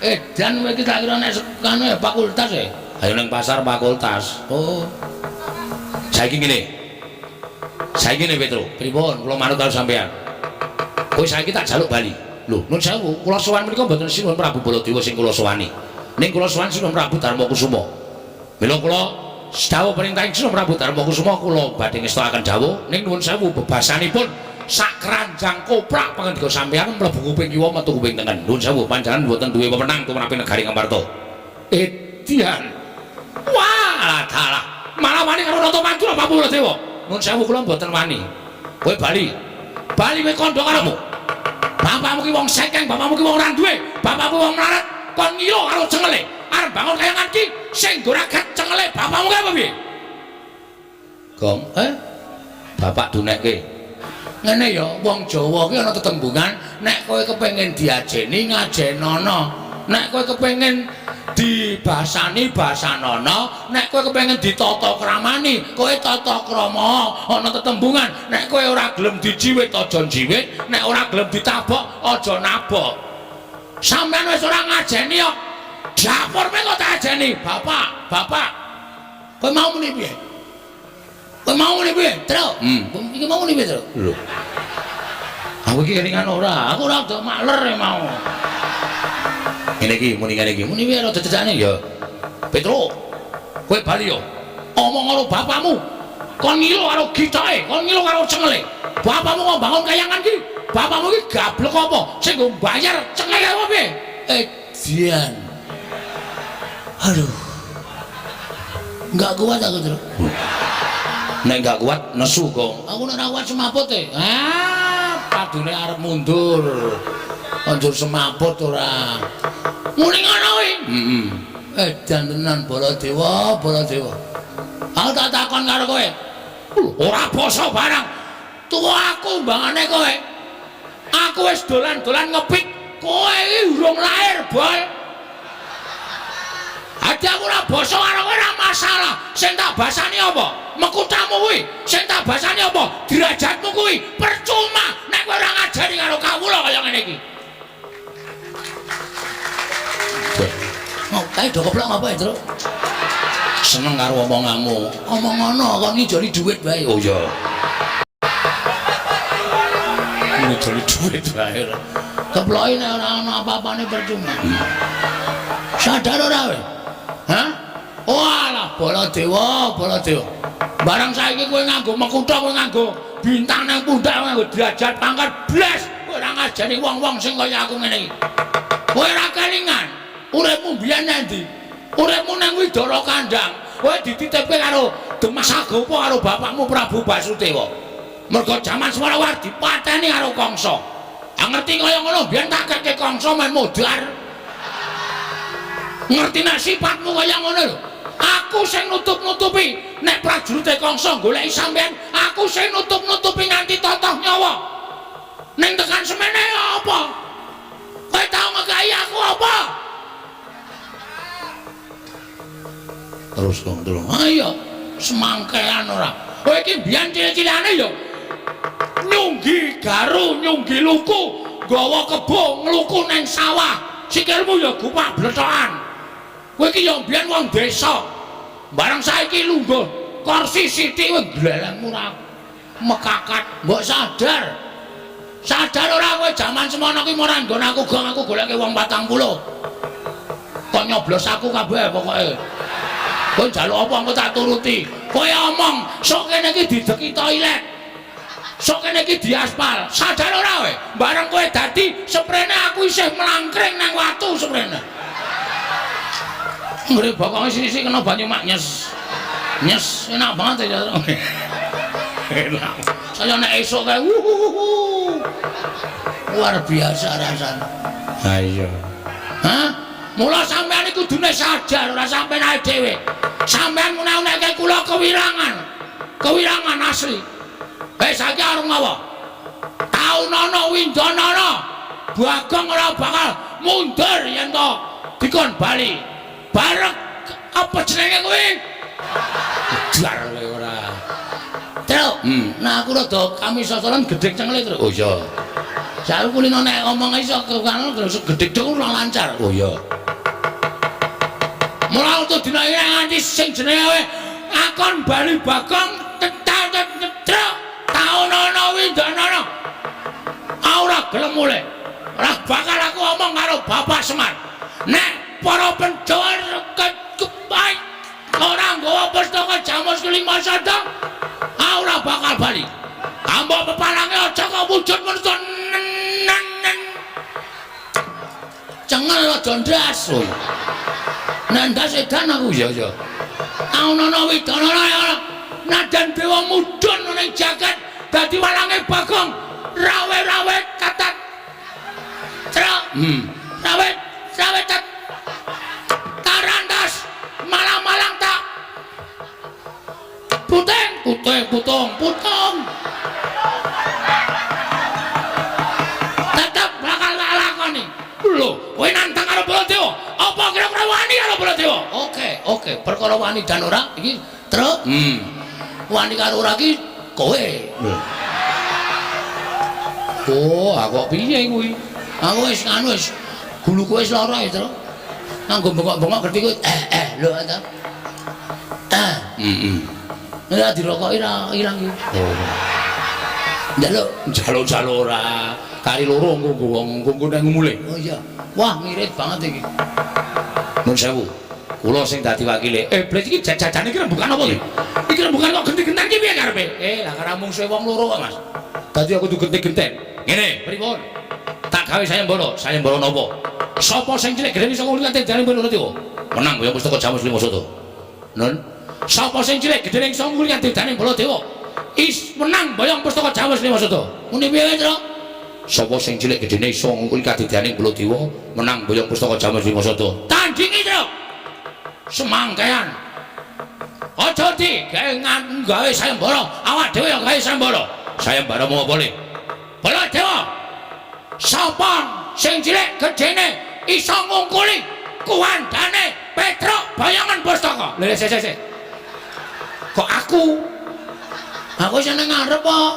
edan kowe iki tak kira nek kanu fakultas e ayo nang pasar fakultas oh saiki ngene Petro pripun kula manut karo sampean kowe saiki tak jaluk bali lho nuwun sewu kula sowan menika mboten Sinuwun Prabu Baladewa sing kula sowani ning kula sowan Sinuwun Prabu Darmakusuma mila kula dawuh perintah Sinuwun Prabu Darmakusuma kula badhe ngestakaken dawuh ning nuwun sewu bebasanipun sak keranjang koprak pangandika sampeyan mlebu kuping kiwa metu kuping tengen. Nuwun sewu panjenengan mboten duwe wewenang tumrapi negari Ngamarta. Edian. Wah, dalah. Malah wani karo Rata Manjur apa Baladewa. Nuwun sewu kula mboten wani. Kowe bali. Bali kowe kandha karo bapakmu ki wong sekeng, bapakmu ki wong ora duwe, bapakmu wong mlarat, kon ngilo karo cengele. Arep bangun kayangan ki sing goragat cengele bapakmu ki apa piye? Gong, bapak dunekke. Ngene ya, wong Jawa ki ana tetembungan, nek kowe kepengin diajeni ngajenono, nek kowe kepengin dibasani basanono, nek kowe kepengin ditata kramani, kowe tata krama. Ana tetembungan, nek kowe ora gelem dijiwit aja jiwit, nek ora gelem ditabok aja nabok. Sampeyan wis ora ngajeni kok. Dapur me kok tak ajeni, bapak. Kowe mau muni piye? Kowe mau muni piye? Tru. Iki mau muni piye, Tru? Lho. Aku iki kelingan ora, aku ora do makler mau. Ngene iki muni ngene iki. Muni piye rada jejane ya. Petro. Kowe bali yo. Omong karo bapakmu. Kon ngilo karo gitahe, kon ngilo karo cengele. Bapakmu kok bangun kayangan ki. Bapakmu ki gablek apa? Sing nggo bayar cengele apa piye? Dian. Aduh. Enggak kuat aku, Tru. Nek enggak kuat nesu kok. Aku nek ora kuat semaput e. Padune arep mundur. Anjur semaput ora. Muni ngono kuwi. Edan tenan Baladewa. Aku tak takon karo kowe. Ora basa barang. Tuwa aku mbangane kowe. Aku wis dolan-dolan ngepik. Kowe iki urung lair, Bol. Ati aku ora basa karo kowe ora masalah. Sing tak basani apa? Mekutamu kuwi. Sing tak basani apa? Derajatmu kuwi. Percuma nek kowe ora ngajari karo kawula kaya ngene iki. Mau kae do keplok apa ya, Tru? Seneng karo omonganmu. Omong ngono kok ngijoli dhuwit wae. Oh iya. Ngijoli dhuwit wae. Keploki nek ora ana apa-apane percuma. Sadar ora kowe? Hah? Walah, Baladewa. Barang saiki kowe nganggo mekutha, kowe nganggo bintang nang pundak, nganggo derajat pangkat blas. Kowe ora ngajari wong-wong sing kaya aku ngene iki. Kowe ora kelingan. Uripmu biyen endi? Uripmu nang Widara Kandang. Kowe dititipke karo Demas Agopa karo bapakmu Prabu Basudewa. Mergo jaman Swarawar dipateni karo Kangsa. Ngerti kaya ngono biyen tak keke Kangsa men modar. Ngerti nek sifatmu kaya ngono lho. Aku sing nutup-nutupi nek prajurite Kangsa goleki sampean, aku sing nutup-nutupi nganti totoh nyawa. Ning tekan semene apa? Kowe tau ngekai aku apa? Terus dong, ayo semangkean ora. Kowe iki biyen cilik-cilikane yo nyunggi garu, nyunggi luku, nggawa kebo ngluku nang sawah. Sikilmu ya gupak blethokan. Kowe iki yo biyen wong desa. Barang saiki lungguh kursi sithik kowe glelengmu ora mekakat. Mbok sadar. Sadar ora kowe jaman semono ki ora nggon aku gong aku goleke wong 40. Kok nyoblos aku kabeh pokoke. Kowe njaluk apa engko tak turuti. Kowe omong sok kene iki dideki toilet. Sok kene iki diaspal. Sadar ora kowe? Bareng kowe dadi sprene aku isih mlangkring nang watu sprene. Ngre bokoke sisi kena banyu mak nyes. Nyes enak banget ya. Enak. Saya nek esuk kae luar biasa rasane. Ha iya. Hah? Mula sampean iku kudune sadar ora sampean ae dhewe. Sampean ngunek-unekke kula kewirangan. Kewirangan asli. Saiki arep ngawa. Taunana Windanana. Bagong ora bakal mundur yen to dikon bali. Barek apa jenenge kuwi? Jar ora. Tru, nah aku rada kami sosoran gedhe cenglet, Tru. Oh iya. Jar kulino nek ngomong iso kan terus gedhe tok ora lancar. Oh iya. Mula untuk dina iki nganti sing jenenge akon bali Bagong Tru. Taunana Windanana. Ora gelem mulih. Ora bakal aku ngomong karo Bapak Semar. Nek para Pandhawa kepai ora nggawa pustaka Jamus Kelima Sada, ora bakal bali. Ambok pepalange aja kok wujud ngono to. Cengel aja ndas. Nek ndas edan aku ya. Ana widana nadan dewa mudhun ning jagat dadi walange Bagong rawe-rawe katat. Truk. Rawe tat. Karandas malang-malang tak. Putung. Tetep bakal tak lakoni. Lho, kowe nantang karo Baladewa. Apa kira-kira wani karo Baladewa? Oke, perkara wani dan ora iki truk. Wani karo ora iki kowe. Oh, aku piye kuwi? Aku wis guluku wis lara ya, Truk. Nganggo bengok-bengok gerti kuwi. Lho ta. Nek dirokoki ra ilang iki. Oh. Njaluk ora. Kari loro nggo nang mulih. Oh iya. Wah, ngirit banget iki. Nun sewu. Kula sing dadi wakile. Blet iki jajane iki rembukan apa iki? Iki rembukan kok genti-genten iki piye karepe? Lah karo mungsuhe wong loro kok, Mas. Dadi aku kudu genti-genten. Ngene, pripun? Tak gawe sayembara napa? Sapa sing cilik gedhe iso nguli kanthi dalem Baladewa? Menang ya pustaka Jamus Lima Soto. Nun, sapa sing cilik gedhe iso nguli kanthi dalem Baladewa? Menang boyong pustaka Jamus Lima Soto. Muni piye, Tru? Sapa sing cilik gedhe iso nguli kanthi dalem Baladewa? Menang boyong pustaka Jamus Lima Soto. Tandingi, Tru. Semangkean. Aja gawe sayembara, awak dhewe ya gawe sayembara. Sayembara mau apa le? Baladewa. Sapa sing cilik gedene iso ngungkuli kuwandane Petruk bayangan pustaka. Lha sik. Kok aku? Aku seneng ngarep kok.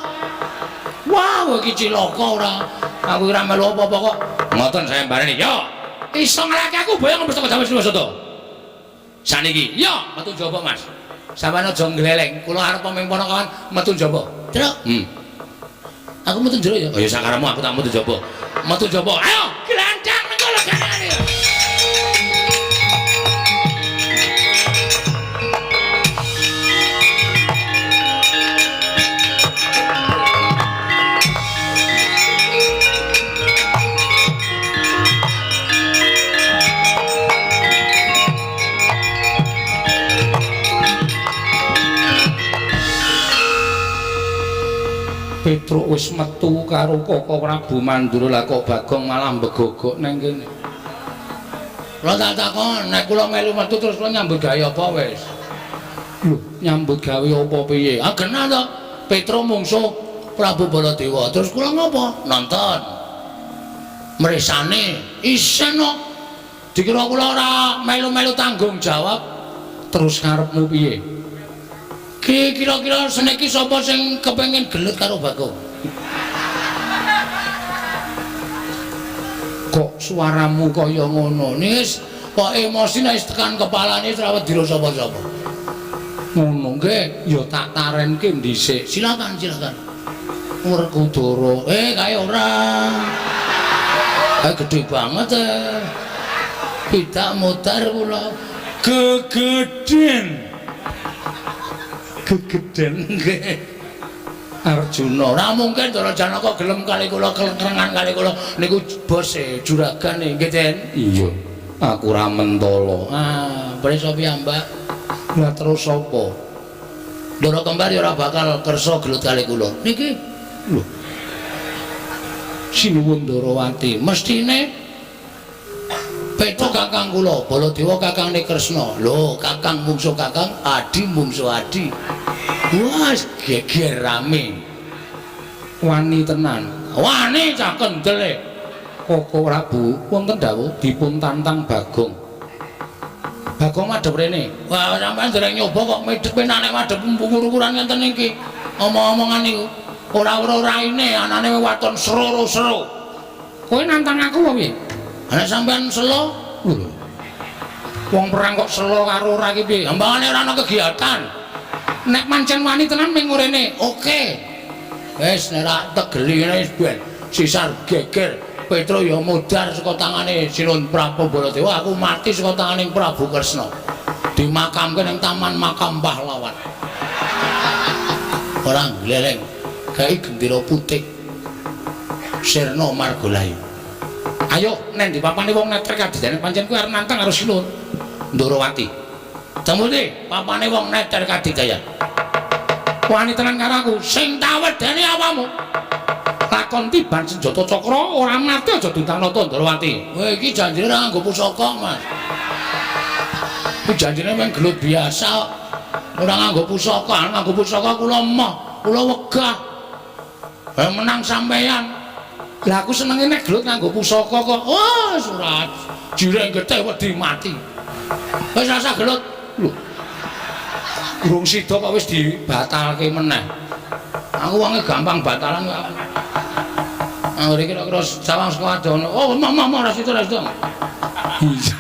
Wah, iki cilaka ora. Aku ora melu apa-apa kok. Ngoten sayembarane. Yo. Iso nglaki aku bayangan pustaka Jamus Lima Soto. Saniki. Yo, metu njaba, Mas. Sampeyan aja gleleng. Kula arep paming ponokan metu njaba. Truk. Aku metu njero ya. Oh ya sakaremu aku tak metu njaba. Metu njaba. Ayo, glantang mengko lho ganane. Petruk wis metu karo Koko Prabu Mandura lah kok Bagong malah begogok nang kene. Lha tak takon, nek kula melu metu terus kula nyambut gawe apa wis? Lho, nyambut gawe apa piye? Ah genah to. Petruk mungsuh Prabu Baladewa. Terus kula ngopo? Nonton. Mresane isen kok. Dikira kula ora melu-melu tanggung jawab. Terus ngarepmu piye? Kira-kira seniki sapa sing kepengin gelut karo Bagong? Kok suaramu kaya ngono? Nis, kok emosi nek tekan kepalane ora wedi sapa-sapa. Ngono nggih, ya tak tarenke dhisik. Silakan. Werkudara. Kae ora. Gede banget Tidak mutar kula. Gegeden nggih. Arjuna ora mungkin Dara Janaka gelem kali kula kelengkrengan kali kula niku bose juragane nggih Den. Iya. Aku ora mentala. Prisa piyambak. Lah terus sapa? Ndara Kembar ya ora bakal kersa gelut kali kula. Niki lho. Sinuwun Ndarawati, mestine Petruk kakang kula, Baladewa kakangne Kresna. Lho, kakang mungsuh kakang, adi mungsuh adi. Wah, geger rame. Wani tenan. Wani cah kendele. Koko Prabu wonten dawuh dipun tantang Bagong. Bagong madhep rene. Wah, sampean dereng nyoba kok medhep penak madhep ukuran ngenten iki. Omong-omongan niku ora raine anane waton sero-sero. Kowe nantang aku apa piye? Nek sampean selo, lho. Wong perang kok selo karo ora iki piye? Ambangane ora ana kegiatan. Nek pancen wani tenan ming ngurene, oke. Wis nek ra tegeli ngene wis ben. Sisar geger. Petruk ya mudar saka tangane Sinun Prabu Baladewa, aku mati saka tangane Prabu Kresna. Dimakamke ning Taman Makam Pahlawan. Ora gleleng. Dai gendera putih. Sirna Margolayu. Ayo nek di papane wong neter kadidane pancen kuwi arep nantang karo Sinuwun Ndarawati. Temune papane wong neter kadidaya. Wani tenan karo aku sing tak wedeni awamu. Lakon tiban senjata cakra ora mati aja ditangnoto Ndarawati. Kowe iki janjine ora nganggo pusaka, Mas. Ku janjine mung gelut biasa. Ora nganggo pusaka, nganggo pusaka kula emoh, kula wegah. Menang sampeyan. Lah aku senenge nek gelut nganggo pusaka kok. Oh, surat. Jireng getih wedi mati. Wis rasa gelut. Lho. Urung sida kok wis dibatalke meneh. Aku wonge gampang batalan kok. Anggere kira-kira sawang saka adono. Oh, mama ora sida ora sida. Iya.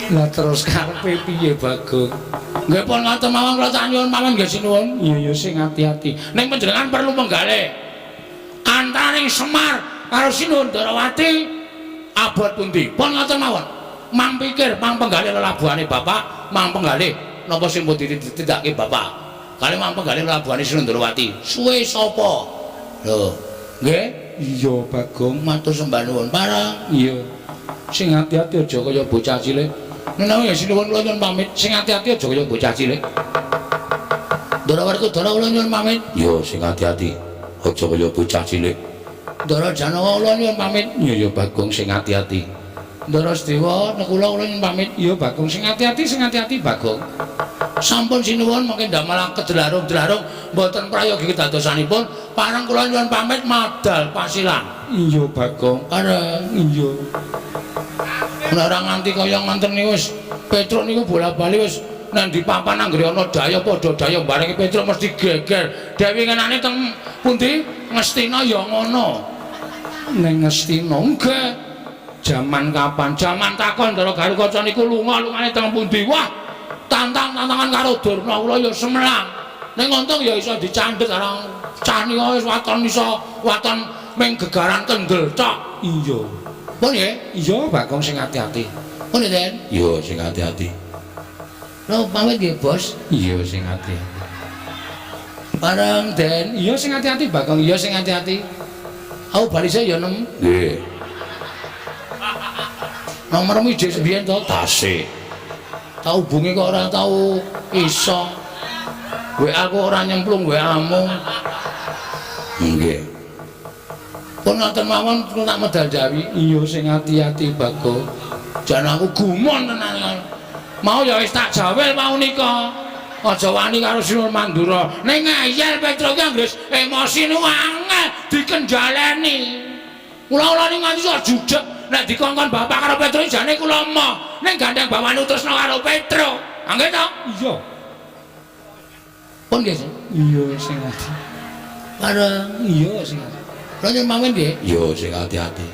Lah terus karepe piye, Bagong? Nggih pun ngoten mawon kula tak nyuwun mawon nggih sinuwun. Iya sing ati-ati. Ning panjenengan perlu menggalih antaraning Semar karo Sinuwun Ndarawati abot pundi? Pun ngoten mawon. Mang pikir mang penggalih lelabuhane bapak, mang penggalih napa sing pun ditindakake bapak. Kali mang penggalih lelabuhane Sinuwun Ndarawati. Suwe sapa? Lho, nggih? Iya, Bagong, matur sembah nuwun. Parang. Iya. Sing ati-ati aja kaya bocah cilik. Menawi Sinuwun kula nyuwun pamit, sing ati-ati aja kaya bocah cilik. Ndarawati Dara kula nyuwun pamit. Iya, sing ati-ati. Aja kaya bocah cilik. Ndara Janawa kula nyuwun pamit. Iya Bagong sing ati-ati. Ndara Sedewa kula nyuwun pamit. Iya Bagong sing ati-ati Bagong. Sampun sinuwun mangke ndamel kedelarung-delarung mboten prayogi kedadosanipun, parang kula nyuwun pamit madal pasilan. Iya Bagong. Areng iya. Nek ora nganti kaya nganten niku wis Petruk niku bola-bali wis nang di papan anggere ana daya padha daya barengi Petruk mesti geger. Dewi ngenane teng pundi? Ngestina ya ngono. Ning Ngestina nggih. Jaman kapan? Jaman takon Ndara Garukaca niku lunga-lungane teng pundi? Wah, tantangan karo Durna kula ya semelang. Ning untung ya iso dicandhet karo Cahya wis waton iso waton ming gegaran kendel tok. Iya. Pun nggih? Iya, Bagong sing ati-ati. Pun Den? Iya, sing ati-ati. Lho pamit nggih, Bos. Iya sing ati-ati. Parang Den, iya sing ati-ati Bagong, iya sing ati-ati. Aku balise ya nem. Nggih. Nomormu ijek sembiyen to? Tasik. Tak hubungi kok ora tau iso. WA ku ora nyemplung WA-mu. Nggih. Pun ngoten mawon kula tak medal jawi. Iya sing ati-ati Bagong. Jan aku gumon tenan. Mau ya wis tak jawel mau nika. Aja wani karo Sinuwun Mandura. Ning ngeyel Petruk ki anggere emosi niku angel dikendhaleni. Kula ning nganti iso judeg nek dikongkon bapak karo Petruk jane kula emoh. Ning gandeng bawani tresna karo Petruk. Nggih to? Iya. Pun nggih. Iya sing ati. Parang iya sing ati. Kula nyuwun pamit nggih. Iya sing ati-ati.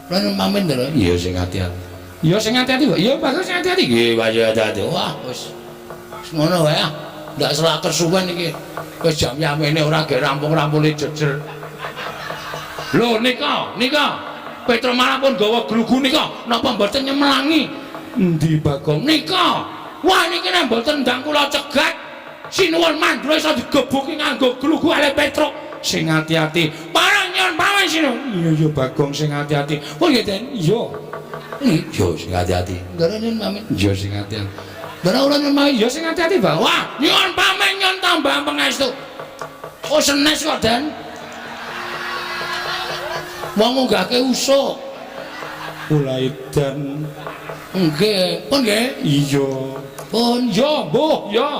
Kula nyuwun pamit lho. Iya sing ati-ati. Iya sing ati-ati, Pak. Iya Pak sing ati-ati. Nggih, Pak ati-ati. Wah, wis ngono wae ah. Ndak selak kesuwen iki. Wis jam yamene ora ge rampung-rampune jejer. Lho nika. Petruk malah pun gawa glugu nika. Napa mboten nyemelangi? Endi Bagong? Nika. Wah niki nek mboten ndang kula cegat. Sinuwun Mandura iso digebuki nganggo glugu ale Petruk. Sing ati-ati. Parang nyuwun pamit Sinuwun. Iya Bagong sing ati-ati. Pun nggih Den. Iya. Iya sing ati-ati. Ndara nyuwun pamit. Iya sing ati-ati. Ndara ora nyuwun pamit. Iya sing ati-ati, Bang. Wah, nyuwun pamit nyuwun tambah pangestu. Oh senes kok Den. Wong ngunggahke usuk. Mulai Dan. Nggih, pun nggih? Iya. Pun ya, mbuh, ya.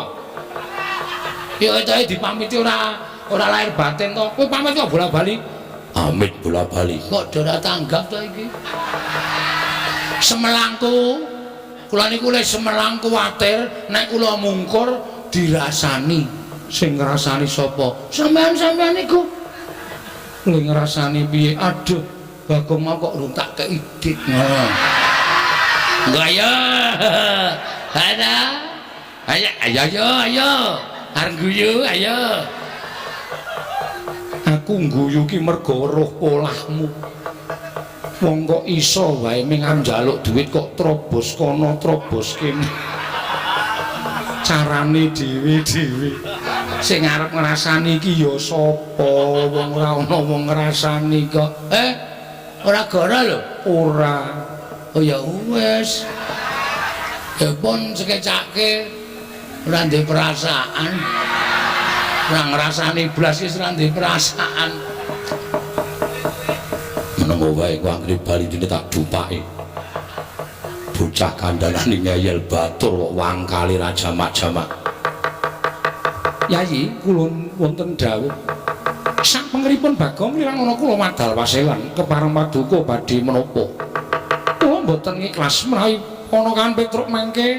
Ya cah dipamiti ora lahir batin to. Kowe pamit kok bola-bali? Amit bola-bali. Kok ora tanggap to iki? Semelangku. Kula niku le semelang kuwatir nek kula mungkur dirasani. Sing ngrasani sapa? Sampeyan niku. Lha ngrasani piye? Aduh, Bagong mau kok urung tak kei dik. Enggak ya. Ada. Ayo. Arep guyu, ayo. Aku ngguyu ki mergo roh polahmu. Wong kok iso wae ming njaluk dhuwit kok trobos kono trobos kene. Carane dhewe-dhewe. Sing arep ngrasani iki ya sapa? Wong ora ana wong ngrasani kok. Ora gara lho? Ora. Oh ya wis. Ya pun sekecake ora ndek perasaan. Ora ngrasani blas wis ora ndek perasaan. Menawa wae ku anggere bali dene tak dupake. Bocah kandhane ngeyel batur kok wangkali ra jamak-jamak. Yayi, kulun wonten dawuh. Sak pengeripun Bagong kirang ana kula madal waselan kepareng paduka badhe menapa. Kula mboten ikhlas menawi ana kan Petruk mangke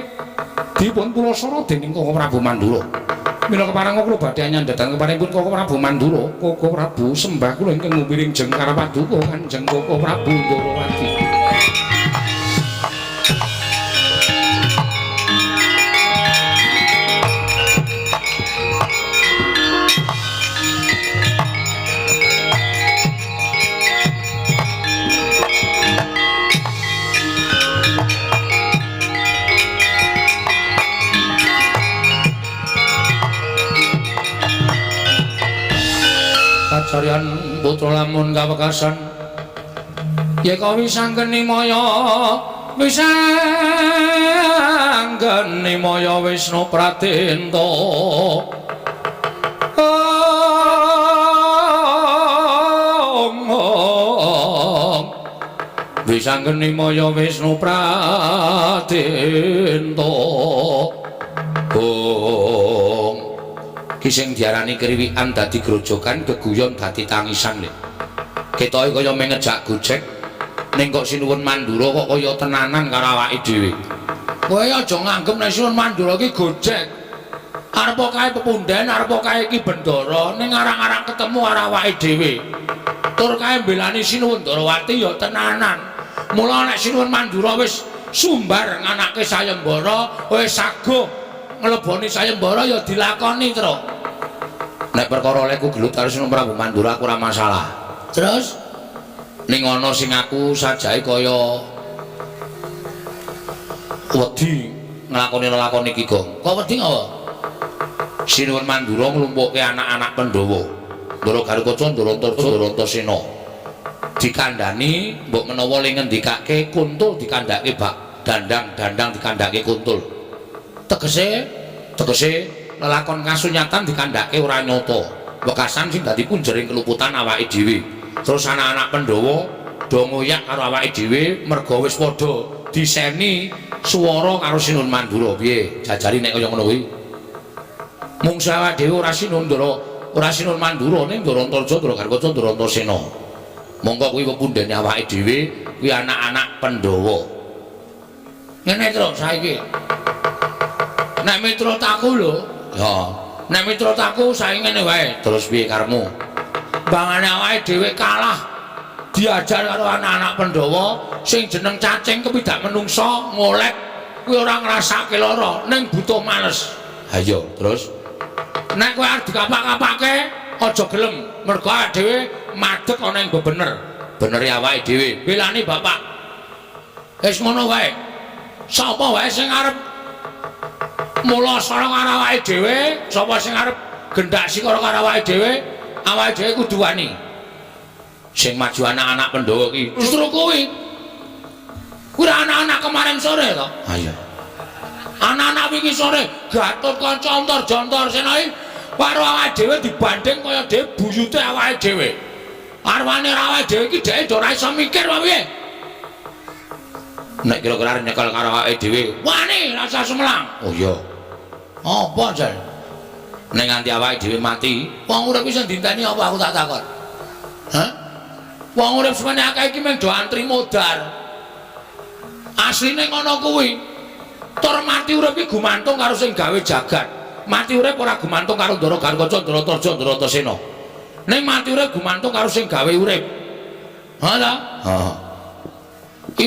dipun pulasara dening Koko Prabu Mandura. Mila kepareng kula badhe nyandhetang keparengipun Koko Prabu Mandura, Koko Prabu sembah kula ingkang ngumpiring jeng karo paduka Kanjeng Koko Prabu Ndarawati. Kacarian putra lamun kawekasan yeka wisanggeni maya Wisnu Pratenta wisanggeni maya Wisnu Pratenta sing diarani kriwikan dadi grojokan geguyon dadi tangisan lho. Ketoke kaya mengejak gojek ning kok Sinuwun Mandura kok kaya tenanan karo awake dhewe. Kowe aja nganggep nek Sinuwun Mandura iki gojek. Arep kae pepundhen, arep kae iki bendara ning arang-arang ketemu karo awake dhewe. Tur kae mbelani Sinuwun Ndarawati ya tenanan. Mula nek Sinuwun Mandura wis sumbar nganake sayembara, wis saguh ngleboni sayembara ya dilakoni terus. Nek perkara leku gelut karo Sinuwun Prabu Mandura aku ora masalah. Terus ning ana sing aku sajahe kaya wedi nglakoni iki, Gong. Kok wedi apa? Sinuwun Mandura nglumpukke anak-anak Pandhawa. Ndara Garukaca, Ndara Antarja, Ndara Antasena. Dikandhani mbok menawa ling ngendikake Kuntul dikandhake bak dandang dikandhake Kuntul. Tegese lelakon kasunyatan dikandhake ora nyata. Wekasan sing dadi punjering keluputan awake dhewe. Terus anak-anak Pandhawa do ngoyak karo awake dhewe merga wis padha diseni swara karo Sinuwun Mandura. Piye? Jajari nek kaya ngono kuwi. Mung awake dhewe ora Sinuwun Mandura ning Ndara Antarja, Ndara Garukaca, Ndara Antasena. Monggo kuwi pepundhene awake dhewe kuwi anak-anak Pandhawa. Ngene terus saiki. Nek miturut aku lho, ya. Nek miturut aku saiki ngene wae. Terus piye karepmu? Bangane awake dhewe kalah diajar karo anak-anak Pandhawa sing jeneng cacing kepidak menungsa ngolek kuwi ora ngrasake lara ning butuh males. Ha iya, terus nek kowe arep dikapak-kapake aja gelem mergo awake dhewe madheg ana ing bebener. Benere awake dhewe, belani bapak. Wis ngono wae. Sapa wae sing arep mula sareng karo awake dhewe, sapa sing arep gendak sikara karo awake dhewe kudu wani. Sing maju anak-anak Pandhawa iki justru kuwi. Kuwi anak-anak kemarin sore to? Ha iya. Anak-anak wingi sore Gatot Kaca Antarja iki karo awake dhewe dibanding kaya dhewe buyute awake dhewe. Arwane awake dhewe iki dhek ora iso mikir wae piye. Nek kira-kira nyekel karo awake dhewe, wani rasa sumelang. Oh iya. Apa jan? Nek nganti awake dhewe mati, wong urip iso dinteni apa aku tak takon. Hah? Wong urip semene akeh iki mung do antri modal. Asline ngono kuwi. Tur mati urip iki gumantung karo sing gawe jagat. Mati urip ora gumantung karo Ndara Garukaca, Ndara Antarja, Ndara Antasena. Ning mati urip gumantung karo sing gawe urip. Ha ta? Heeh.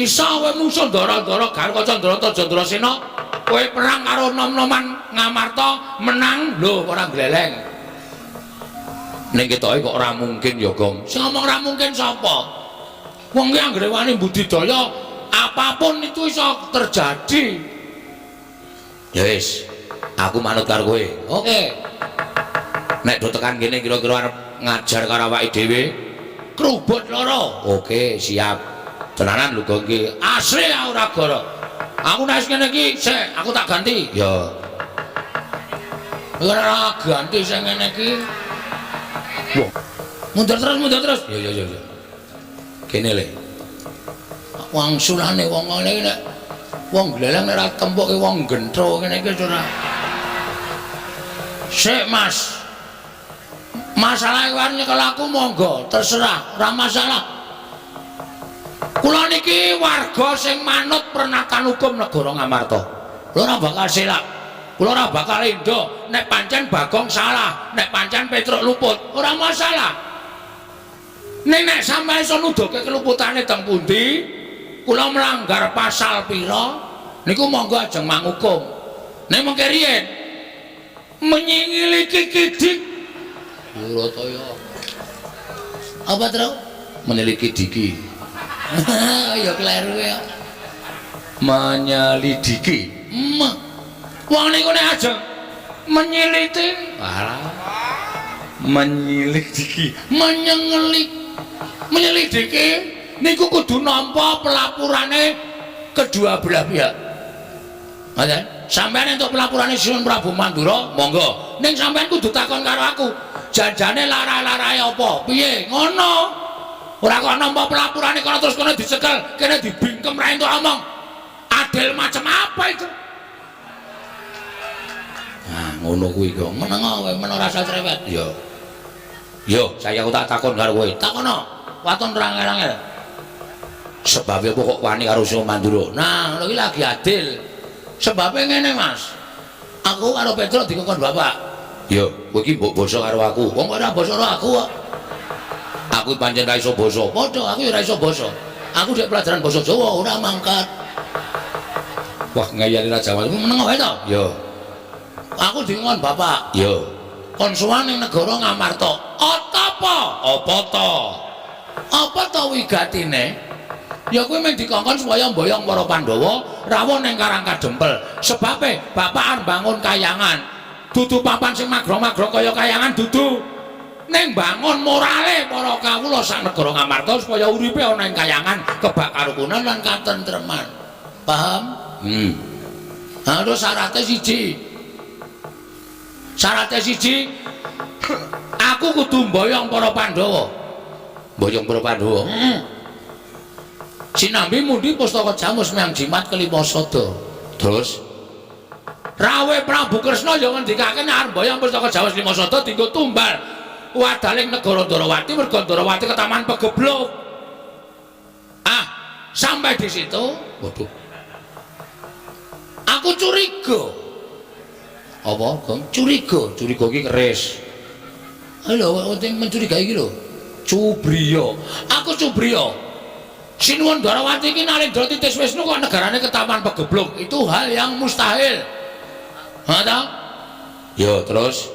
Isa kowe musuh Ndara Garukaca, Ndara Antarja, Ndara Antasena, kowe perang karo nom-noman Ngamarta menang lho ora gleleng. Ning ketoke kok ora mungkin ya, Gong. Sing ngomong ora mungkin sapa? Wong ki anggere wani budidaya apapun itu iso terjadi. Ya wis, aku manut karo kowe. Oke. Nek do tekan kene kira-kira arep ngajar karo awake dhewe. Krubut loro. Oke, siap. Tenanan lho iki. Asli ora goro. Aku nek kene iki sik, aku tak ganti. Ya. Ora ganti sing ngene iki. Wah. Mundur terus. Ya. Kene le. Wangsulane wong ngene iki nek wong gleleng nek ora tempuke wong gentro ngene iki ora. Sik, Mas. Masalah warnya kalau aku monggo terserah, ora masalah. Kula niki warga sing manut pernatan hukum negara Ngamarta. Kula ora bakal silap. Kula ora bakal endo nek pancen Bagong salah, nek pancen Petruk luput, ora masalah. Nek sampeyan iso nuduhke keluputane teng pundi, kula melanggar pasal pira, niku monggo ajeng manghukum. Nek mengke riyen menyingili kikidik Wiratoya. Apa terus? Menyelidiki. Ya kleru ya. Menyelidiki. Wong niku nek ajeng menyeliti. Alah. Menyelidiki. Menyelidiki niku kudu nampa pelapurane kedua belah pihak. Ngoten. Sampeyan entuk pelapurane Sinuwun Prabu Mandura, monggo. Ning sampeyan kudu takon karo aku. Janjane lara-larae apa? Piye? Ngono. Ora kok nampa pelapurane kono terus kono dicekel, kene dibingkem ra entuk omong. Adil macam apa itu? Nah, ngono kuwi kok. Meneng kowe men ora usah cerewet. Yo, saya aku tak takon karo kowe. Takono. Waton rangel-rangel. Sebabnya kok wani karo Sinuwun Mandura. Nah, ngono iki lagi adil. Sebabnya ngene, Mas. Aku karo Petruk dikongkon bapak. Yo, kowe iki mbok basa karo aku. Wong ora basa karo aku kok. Aku pancen ra iso basa. Padha aku ya ora iso basa. Aku dhek pelajaran basa Jawa ora mangkat. Wah, ngayali ra Jawa. Meneng wae to? Yo. Aku dikongkon bapak. Yo. Kon sowan ning negara Ngamarta. Apa? Apa to? Apa to wigatine? Ya kuwi mung dikongkon supaya mboyong para Pandhawa rawuh ning Karang Kadempel. Sebabe bapak arep bangun kayangan. Dudu papan sing magro-magro kaya kayangan dudu. Ning bangun morale para kawula sak negara Ngamarta supaya uripe ana ing kayangan, kebak karukunan lan katentreman. Paham? Terus syaratnya siji. Syaratnya siji. Aku kudu mboyong para Pandhawa. Mboyong para Pandhawa. Sinambi mundi pustaka Jamus Myang Jimat kelima sada. Terus rawuh Prabu Kresna ya ngendikake arep mboyong pustaka Jamus lima sada dienggo tumbal wadaling negara Ndarawati merga Ndarawati ketaman pegebluk. Sampai di situ, waduh. Aku curiga. Apa, Gong? Curiga iki keris. Halo, wong mencurigai iki lho. Cubriya. Aku Cubriya. Sinuwun Ndarawati iki Nalendra Titis Wisnu kok negarane ketaman pegebluk. Itu hal yang mustahil. Ha ta? Ya, terus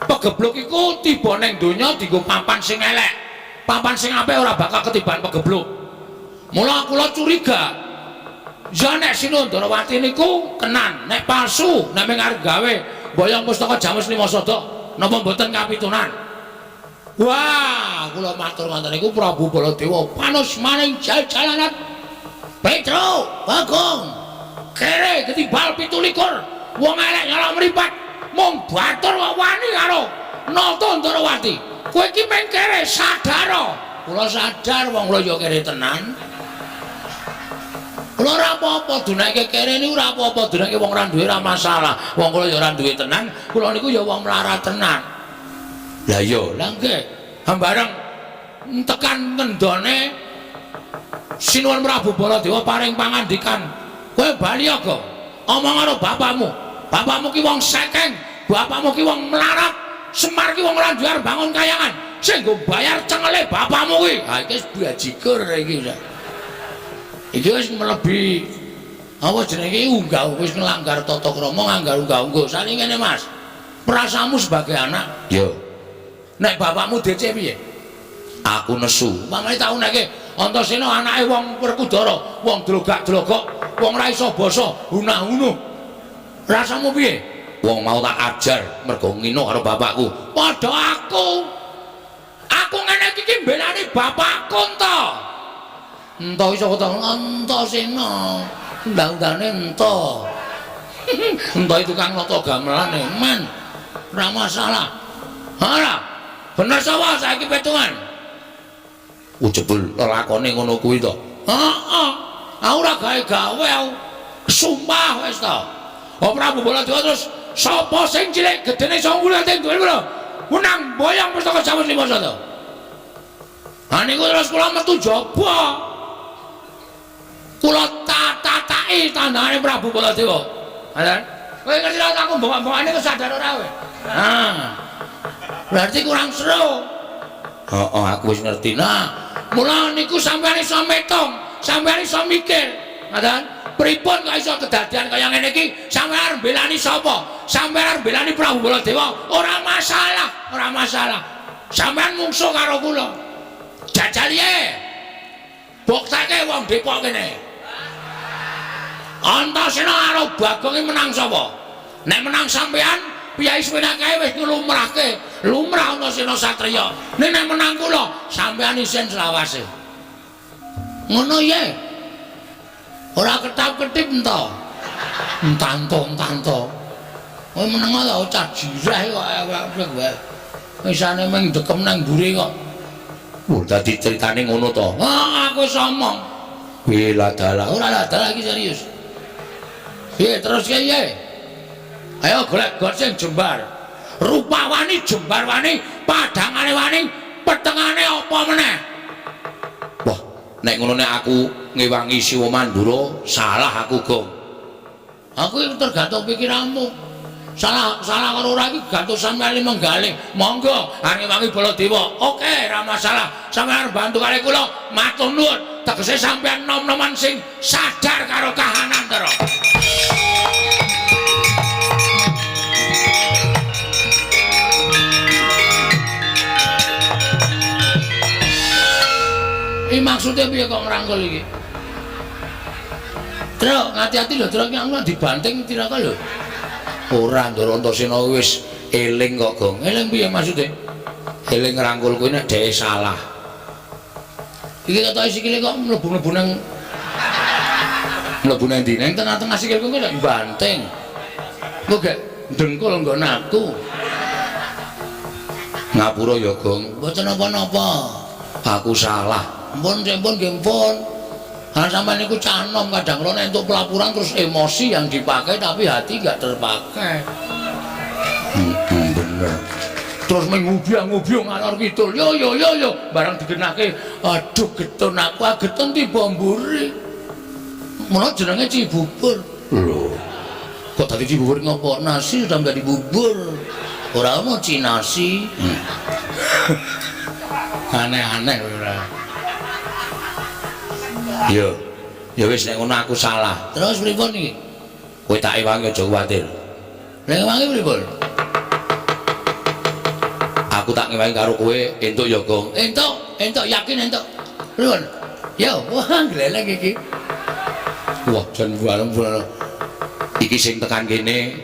pegebluk iku tiba ning donya dienggo papan sing elek. Papan sing apik ora bakal ketiban pegebluk. Mula kula curiga. Ya nek Sinuwun Ndarawati niku tenan, nek palsu, nek mung arep gawe mboyong pustaka Jamus lima sada napa mboten kapitunan. Wah, kula matur ngoten niku Prabu Baladewa panos maning jalanan. Petruk, Bagong. Kere ketibal 17. Wong elek nyala mripat. Mung batur kok wani karo Nata Ndarawati. Kowe iki meng kere sadar. Kula sadar wong kula ya kere tenan. Kula ora apa-apa dunake kere niku ora apa-apa dunake wong ora duwe ora masalah. Wong kula ya ora duwe tenan, kula niku ya wong melarat tenan. Lah yo, lah nggih. Bareng tekan ngendone Sinuwun Prabu Baladewa paring pangandikan. Kowe bali aga. Omong karo bapakmu. Bapakmu ki wong sekeng, bapakmu ki wong melarat. Semar ki wong ora duwe arep bangun kayangan. Sing nggo bayar cengele bapakmu kuwi. Ha iki wis bajigur iki. Iki wis melebihi apa jenenge unggah wis nglanggar tata krama nganggar unggah-ungguh. Sane ngene Mas. Perasamu sebagai anak. Yo. Nek bapakmu DC piye? Aku nesu. Mamane tau neke Antasena anake wong Werkudara, wong drogak-drogok, wong ra iso basa, hunah-hunuh. Rasamu piye? wong mau tak ajar mergo ngino karo bapakku. Padha aku. Aku ngene iki mbelani bapakku ento. Ento iso kok ento sino. Undang-undane ento. Ento itu kang nata gamelane, men. Ora masalah. Ora. Bener sapa saiki petungan? Ujebul lakone ngono kuwi to. Heeh. Aku ora gawe-gawe aku. Sumpah wis to. Oh Prabu Baladewa terus sapa sing cilik gedene 9 ting duwe lho. Menang boyong pustaka Jawa Slimasa to. Ha niku terus kula metu jaba. Kula tataki tandane Prabu Baladewa. Alan, kowe ngerti ora aku mbok-mbokane kok sadar ora kowe? Nah. Berarti kurang seru. Heeh, aku wis ngerti. Nah, mula niku sampeyan iso metung, sampeyan iso mikir. Ngoten. Pripun kok iso kedadian kaya ngene iki? Sampeyan arep belani sapa? Sampeyan arep belani Prabu Baladewa? Ora masalah, ora masalah. Sampeyan mungsuh karo kula. Jajal ye. Boktake wong Depok kene. Antasena karo Bagong iki menang sapa? Nek menang sampeyan, Piyai Suwenake wis nglumrahke, lumrah Antasena Satriya. Nek menang kula, sampeyan isin selawase. Ngono ye. Ora ketap-ketip ento. Entanto. Kowe meneng lho cah jireh kok wae. Wisane mung dekem nang mburi kok. Wah, dadi critane ngono to. Ah, aku wis omong. Piye ladala? Ora ladala iki serius. Piye terus piye? Ayo golek gon sing jembar. Rupa wani jembar wani, padangane wani, petengane apa meneh? Wah, nek ngono nek aku ngewangi Siwa Mandura salah aku Gong. Aku iki tergantung pikiranmu. Salah karo ora iki gantung sampeyan menggaling. Monggo ngewangi Baladewa. Oke, ora masalah. Sampeyan bantu kali kula. Matur nuwun. Tegese sampeyan nom-noman sing sadar karo kahanan to. Iki maksudnya piye kok ngrangkul iki? Truk, hati-hati lho, truk iki aku dibanting tiraka lho. Ora Ndara Antasena wis eling kok, Gong. Eling piye maksudnya? Eling ngrangkul kuwi nek dhek salah. Iki ketoke sikile kok mlebu-mlebu nang ndi? Nang tengah-tengah sikilku kok banting. Kok gak dengkul nggon aku. Ngapura ya, Gong. Mboten napa-napa. Aku salah. Mpun nggih mpun. Nah, sampai niku canom kadang kala entuk pelapuran terus emosi yang dipakai tapi hati enggak terpakai. Bener. Terus ngubyang-ngubyung ngalor kidul. Yo barang digenake aduh getun aku getun tiba mburi. Mula jenenge Cibubur. Lho. Kok tadi Cibubur ngopo? Nasi sudah menjadi bubur. Ora ono cinasi. Aneh-aneh ora. Yo, ya wis nek ngono aku salah. Terus pripun iki? Kowe tak ewangi aja kuwatir. Nek ewangi pripun? Aku tak ngewangi karo kowe entuk ya, Gong. Entuk yakin entuk. Pripun? Yo, wah gleleng iki. Wah, jan bulan-bulan. Iki sing tekan kene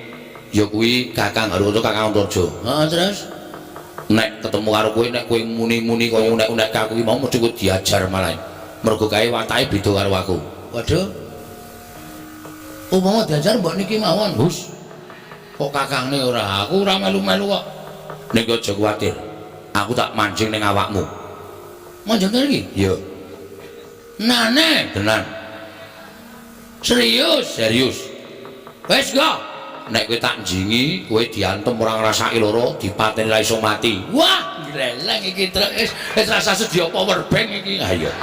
ya kuwi Kakang Haruto Kakang Antarja. Heeh, terus nek ketemu karo kowe nek kowe muni-muni kaya unek-unek aku iki mau mesti kowe diajar malah. Mergo kae watake beda karo aku. Waduh. Upama diajar mbok niki mawon, Gus. Kok kakangne ora, aku ora melu-melu kok. Nek aja kuwatir. Aku tak mancing ning awakmu. Mancing iki? Iya. Nane, tenan. Serius. Wes go. Nek kowe tak njingi, kowe diantem ora ngrasaki lara, dipateni ra iso mati. Wah, gleleng iki terus wis rasa sedia power bank iki. Ha iya.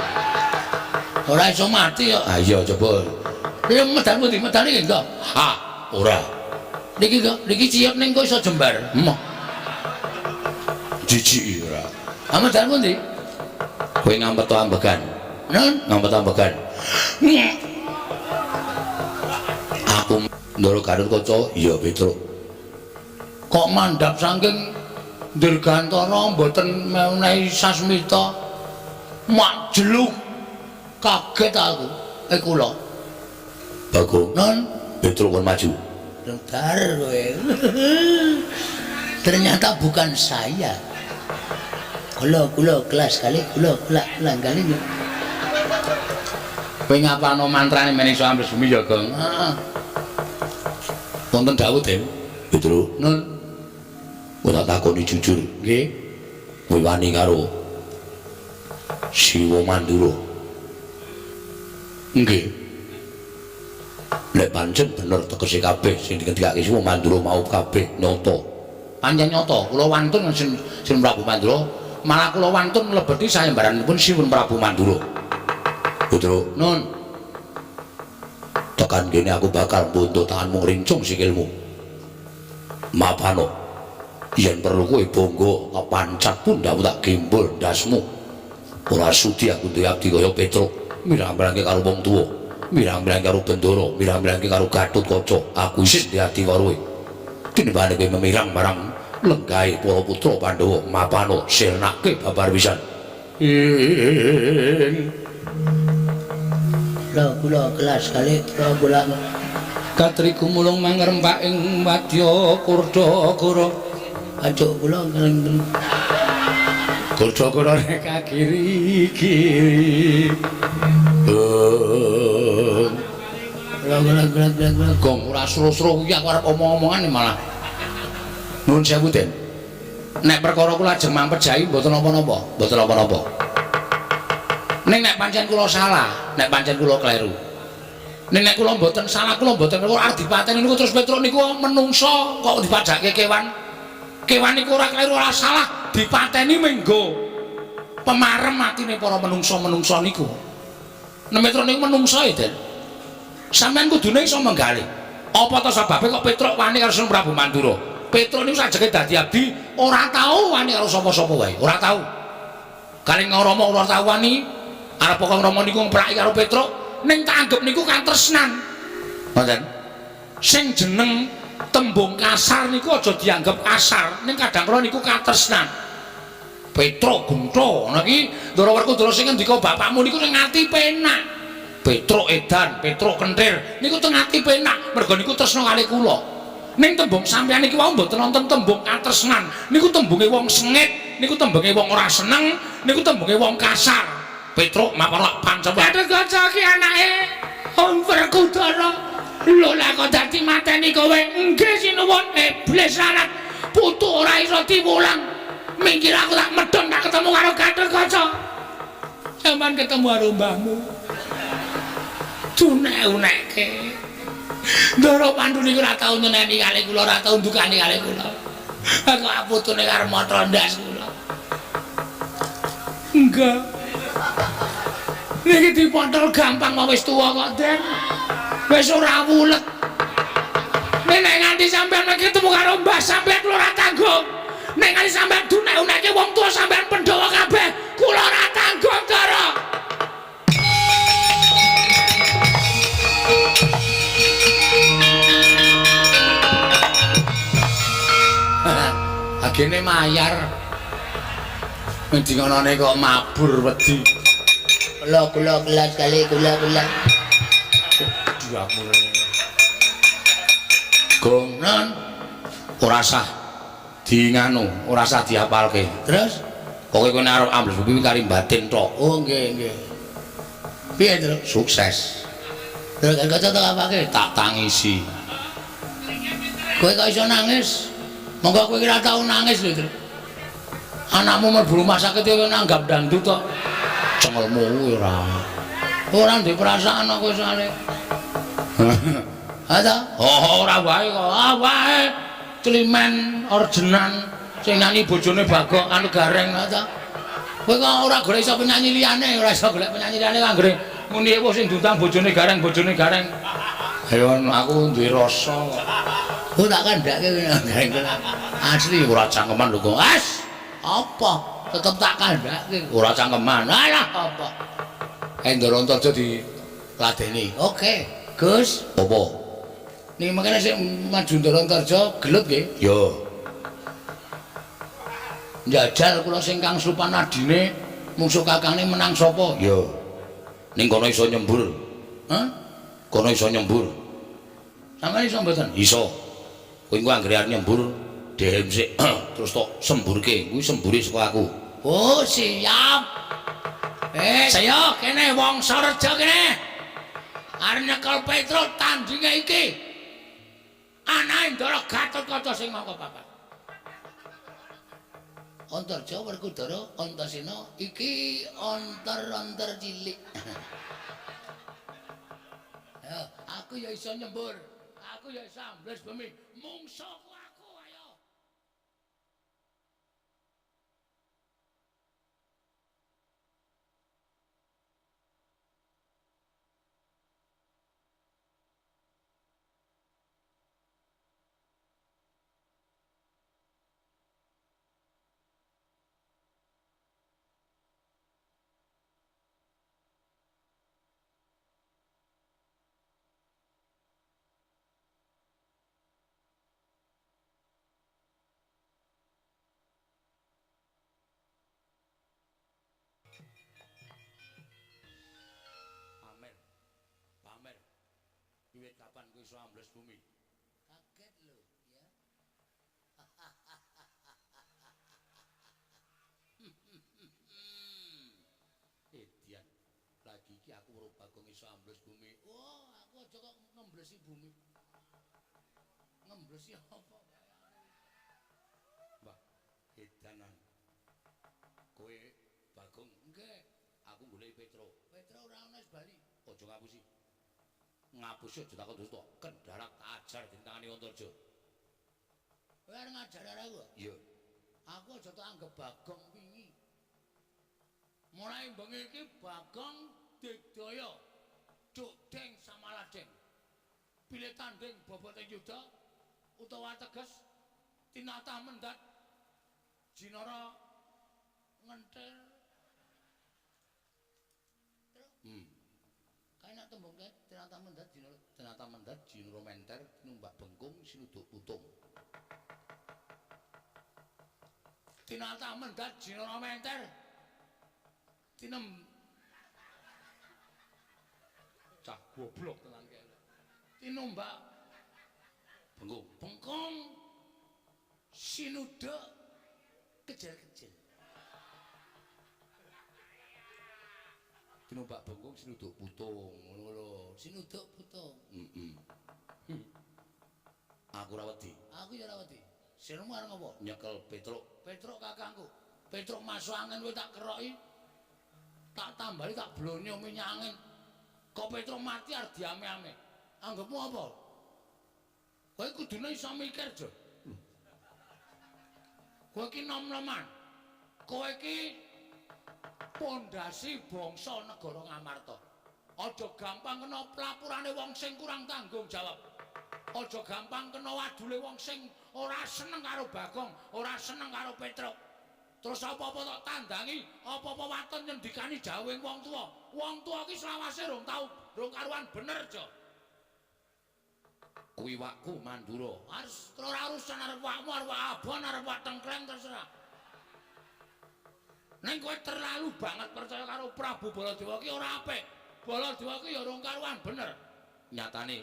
Ora iso mati kok. Ha iya coba. Ya medanmu di medane iki kok. Ha, ora. Niki ciyek ning kok iso jembar. Emoh. Jijik ora. Ha medanmu ndi? Kowe ngampet ambegan. Nun, ngampet ambegan. Aku Ndara Gatotkaca, iya Petruk. Kok mandhap saking Dirgantara mboten menehi sasmita. Mak jeluk. Kaget aku. Kula. Bagong. Nun, Petruk kon maju. Bentar kowe. Ternyata bukan saya. Kula kelas kali kula kali. Kowe ngapalno mantrane menungso ambles bumi ya, Gong? Heeh. Wonten dawuh, Den. Petro, Nun. ora takoni jujur. Nggih. Kowe wani karo Siwa Mandura. Nggih. Nek pancen bener tegese kabeh sing dikendikake Siwa Mandura mau kabeh nyata. Pancen nyata, kula wantun sin Prabu Mandura, malah kula wantun mlebeti sayembaranipun Siwun Prabu Mandura. Petro, Nun. tekan kene aku bakal mbuntut tanganmu ngrincung sikilmu. Mapano. Yen perlu kowe bangga kepancat pun ndak tak gembul ndasmu. Ora sudi aku duwe abdi kaya Petruk, mirang-mirangke karo wong tuwa, mirang-mirangke karo Bendara, mirang-mirangke karo Gatotkaca. Aku isih duwe ati karo kowe. Tinimbane kowe memirang marang lenggahe para putra Pandhawa, mapano sirnake babar pisan. Kula kelas kali kula Katriku mulung mangrempak ing wadya Kurdakara. ajuk kula ngeleng. Kurdakara nek kiri-kiri. Kula Gong ora sro-sro kuwi aku arep omong-omongan malah. Nuwun sewu, Den. Nek perkara kula ajeng mampejahi mboten napa-napa, mboten napa-napa. Ning nek pancen kula salah, nek pancen kula kleru. Nek kula mboten salah, kula mboten kula arep dipateni niku terus Petruk niku menungso kok dipajake kewan. Kewan niku ora kleru ora salah, dipateni menggo pemarem atine para menungso-menungso niku. Nek Petruk niku menungso ya, Den. Sampeyan kudune iso menggali. Apa to sebabe kok Petruk wani karo Sang Prabu Mandura? Petruk niku sajake dadi abdi ora tau wani karo sapa-sapa wae, ora tau. Kaling Rama ora tau wani arep kok Rama niku ngepraki karo Petruk, ning tak anggap niku katresnan. Ngoten. Sing jeneng tembung kasar niku aja dianggap kasar, ning kadang kala niku katresnan. Petruk Gunta, ana iki Ndara Werkudara sing ngendika bapakmu niku ning ati penak. Petruk edan, Petruk kentir, niku teng ati penak, mergo niku tresna kalih kula. Ning tembung sampeyan iki wau mboten wonten tembung katresnan, niku tembunge wong sengit, niku tembunge wong ora seneng, niku tembunge wong kasar. Petruk mapan pancen. Gatotkaca ki anake Om Werkudara. Lho lek kok dadi mateni kowe, nggih sinuwun iblis larat. Putu ora iso diwulang. Minggir aku tak medhon tak ketemu karo Gatotkaca. Sampeyan ketemu karo mbahmu. Tunek-unekke. Ndara Pandhu niku ora tau nyeneni kalih kula, ora tau ndukani kalih kula. Aku aputune karo matra ndas kula. Enggak. Niki dipantol gampang wis tuwa kok, Den. Wis ora wulet. Nek nganti sampean ketemu karo Mbah sampean kula ora tanggung. Nek nganti sampean dunek-uneke wong tuwa sampean Pandhawa kabeh, kula ora tanggung, Ndara. Agene mayar. Ning dingonane kok mabur wedi. Kula kelas kali kula. Duapur. Gongnan ora sah nganu, ora sah diapalke. Terus Pokoke kowe arep ambles bumi kari batin tok. oh nggih. Piye terus? Sukses. Terus Gatotkaca tak apake? Tak tangisi. Kowe kok iso nangis? Monggo kowe ora tau nangis lho, Tru. Anakmu mlebu rumah sakit kowe nanggap dangdut tok. Cengelmu ora. Ora ndek perasaan kowe soalé. Ada? Oh, ora wae kok. Ah wae. Climen ordenan sing nyanyi bojone Bagong anu Gareng ta. Kowe kok ora golek iso penyanyi liyane, ora iso golek penyanyi liyane anggere muni ewo sing diundang bojone Gareng. Ayo aku duwe rasa kok. Oh tak kandhake Gareng. Asli ora cangkeman lho kok. As. Apa? Tetep tak kandhake. Ora cangkeman. Alah apa? Ndara Antarja diladeni. Oke, Gus. Apa? Niki makane sik maju Ndara Antarja gelut nggih. Yo. Njajal kula sing kang Supan adine mungsuh kakane menang sapa? Yo. Ning kono iso nyembur. Hah? Kono iso nyembur. Sampeyan iso mboten? Iso. Kowe engko anggere arep nyembur dhewe sik terus tok semburke, kuwi sembure saka aku. Oh, siap. Saya kene wong Sorejo kene. Arep nyekel Petro tandinge iki. Anae Ndara Gatotkaca sing mangka papat. Antarja Werkudara Antasena iki onter-onter cilik. Ya, aku ya iso nyembur. Aku ya iso ambles bumi. Mungsuhku aku ayo. Pamer. Wiwit kapan kowe iso ambles bumi? Kaget lho, ya. Edian. Lagi iki aku karo Bagong iso ambles bumi. Wah, aku aja kok ngemblesi bumi. Ngemblesi apa? Mbah, edanan. Kowe Bagong, Nggih, aku golek Petro. Petro ora ana wis bali. Aja ngapusi. Ngapusi aja takon terus tok. Kendarak tak ajar dintangani Antarja. Kowe arep ngajar aku? Iya. Aku aja tak anggap Bagong wingi. Mulai bengi iki Bagong digdaya. Dukdeng samaladeng. Pilih tanding bobote yuda utawa teges tinatah mendat jinara ngentir. Kae nak tembung kae tinatah mendat Jinara menter numbak bengkung sinuduk putung. tinatah mendat jinara menter. Cah goblok tenan kene. Tinumbak Bengkung. bengkong sinuduk kecil-kecil. Tinumbak bengkung sinuduk putung ngono lho. Sinuduk putung. Aku ora wedi. Aku ya ora wedi. Sirmu arep ngopo? Nyekel Petruk. Petruk kakangku. Petruk masuk angin kowe tak keroki. Tak tambali tak blonyo minyak angin. Kok Petruk mati arep diame-ame. Anggapmu apa? Kowe kudune iso mikir, Jo. Kowe iki nom-noman. Kowe iki pondasi bangsa negara Ngamarta. Aja gampang kena pelapurane wong sing kurang tanggung jawab. Aja gampang kena wadule wong sing ora seneng karo Bagong, ora seneng karo Petruk. Terus apa-apa tak tandangi, apa-apa waton nyendikani jawing wong tuwa. Wong tuwa iki selawase rong karuan bener, Jo. Kuwi wakku Mandura. Harus ora urusan arep wakmu, arep abon, arep wak tengkleng terserah. Neng kowe terlalu banget percaya karo Prabu Baladewa ki ora apik. Baladewa ki ya rong karuan bener. Nyatane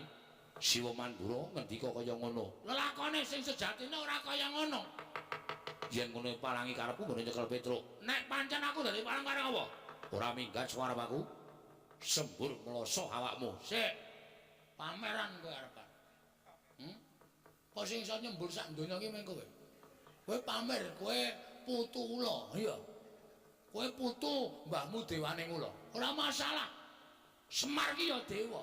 Siwa Mandura ngendika kaya ngono. Lelakone sing sejatine ora kaya ngono. Yen ngono palangi karepku ngene nyekel Petruk. Nek pancen aku dadi palang karo apa? Ora minggat suara aku. Sembur meloso awakmu. Sik. Pameran kowe arepan. Apa sing iso nyembur sak donya ki meng kowe? Kowe pamer, kowe putu ula, iya. Kowe putu mbahmu dewane ula. Ora masalah. Semar ki ya dewa.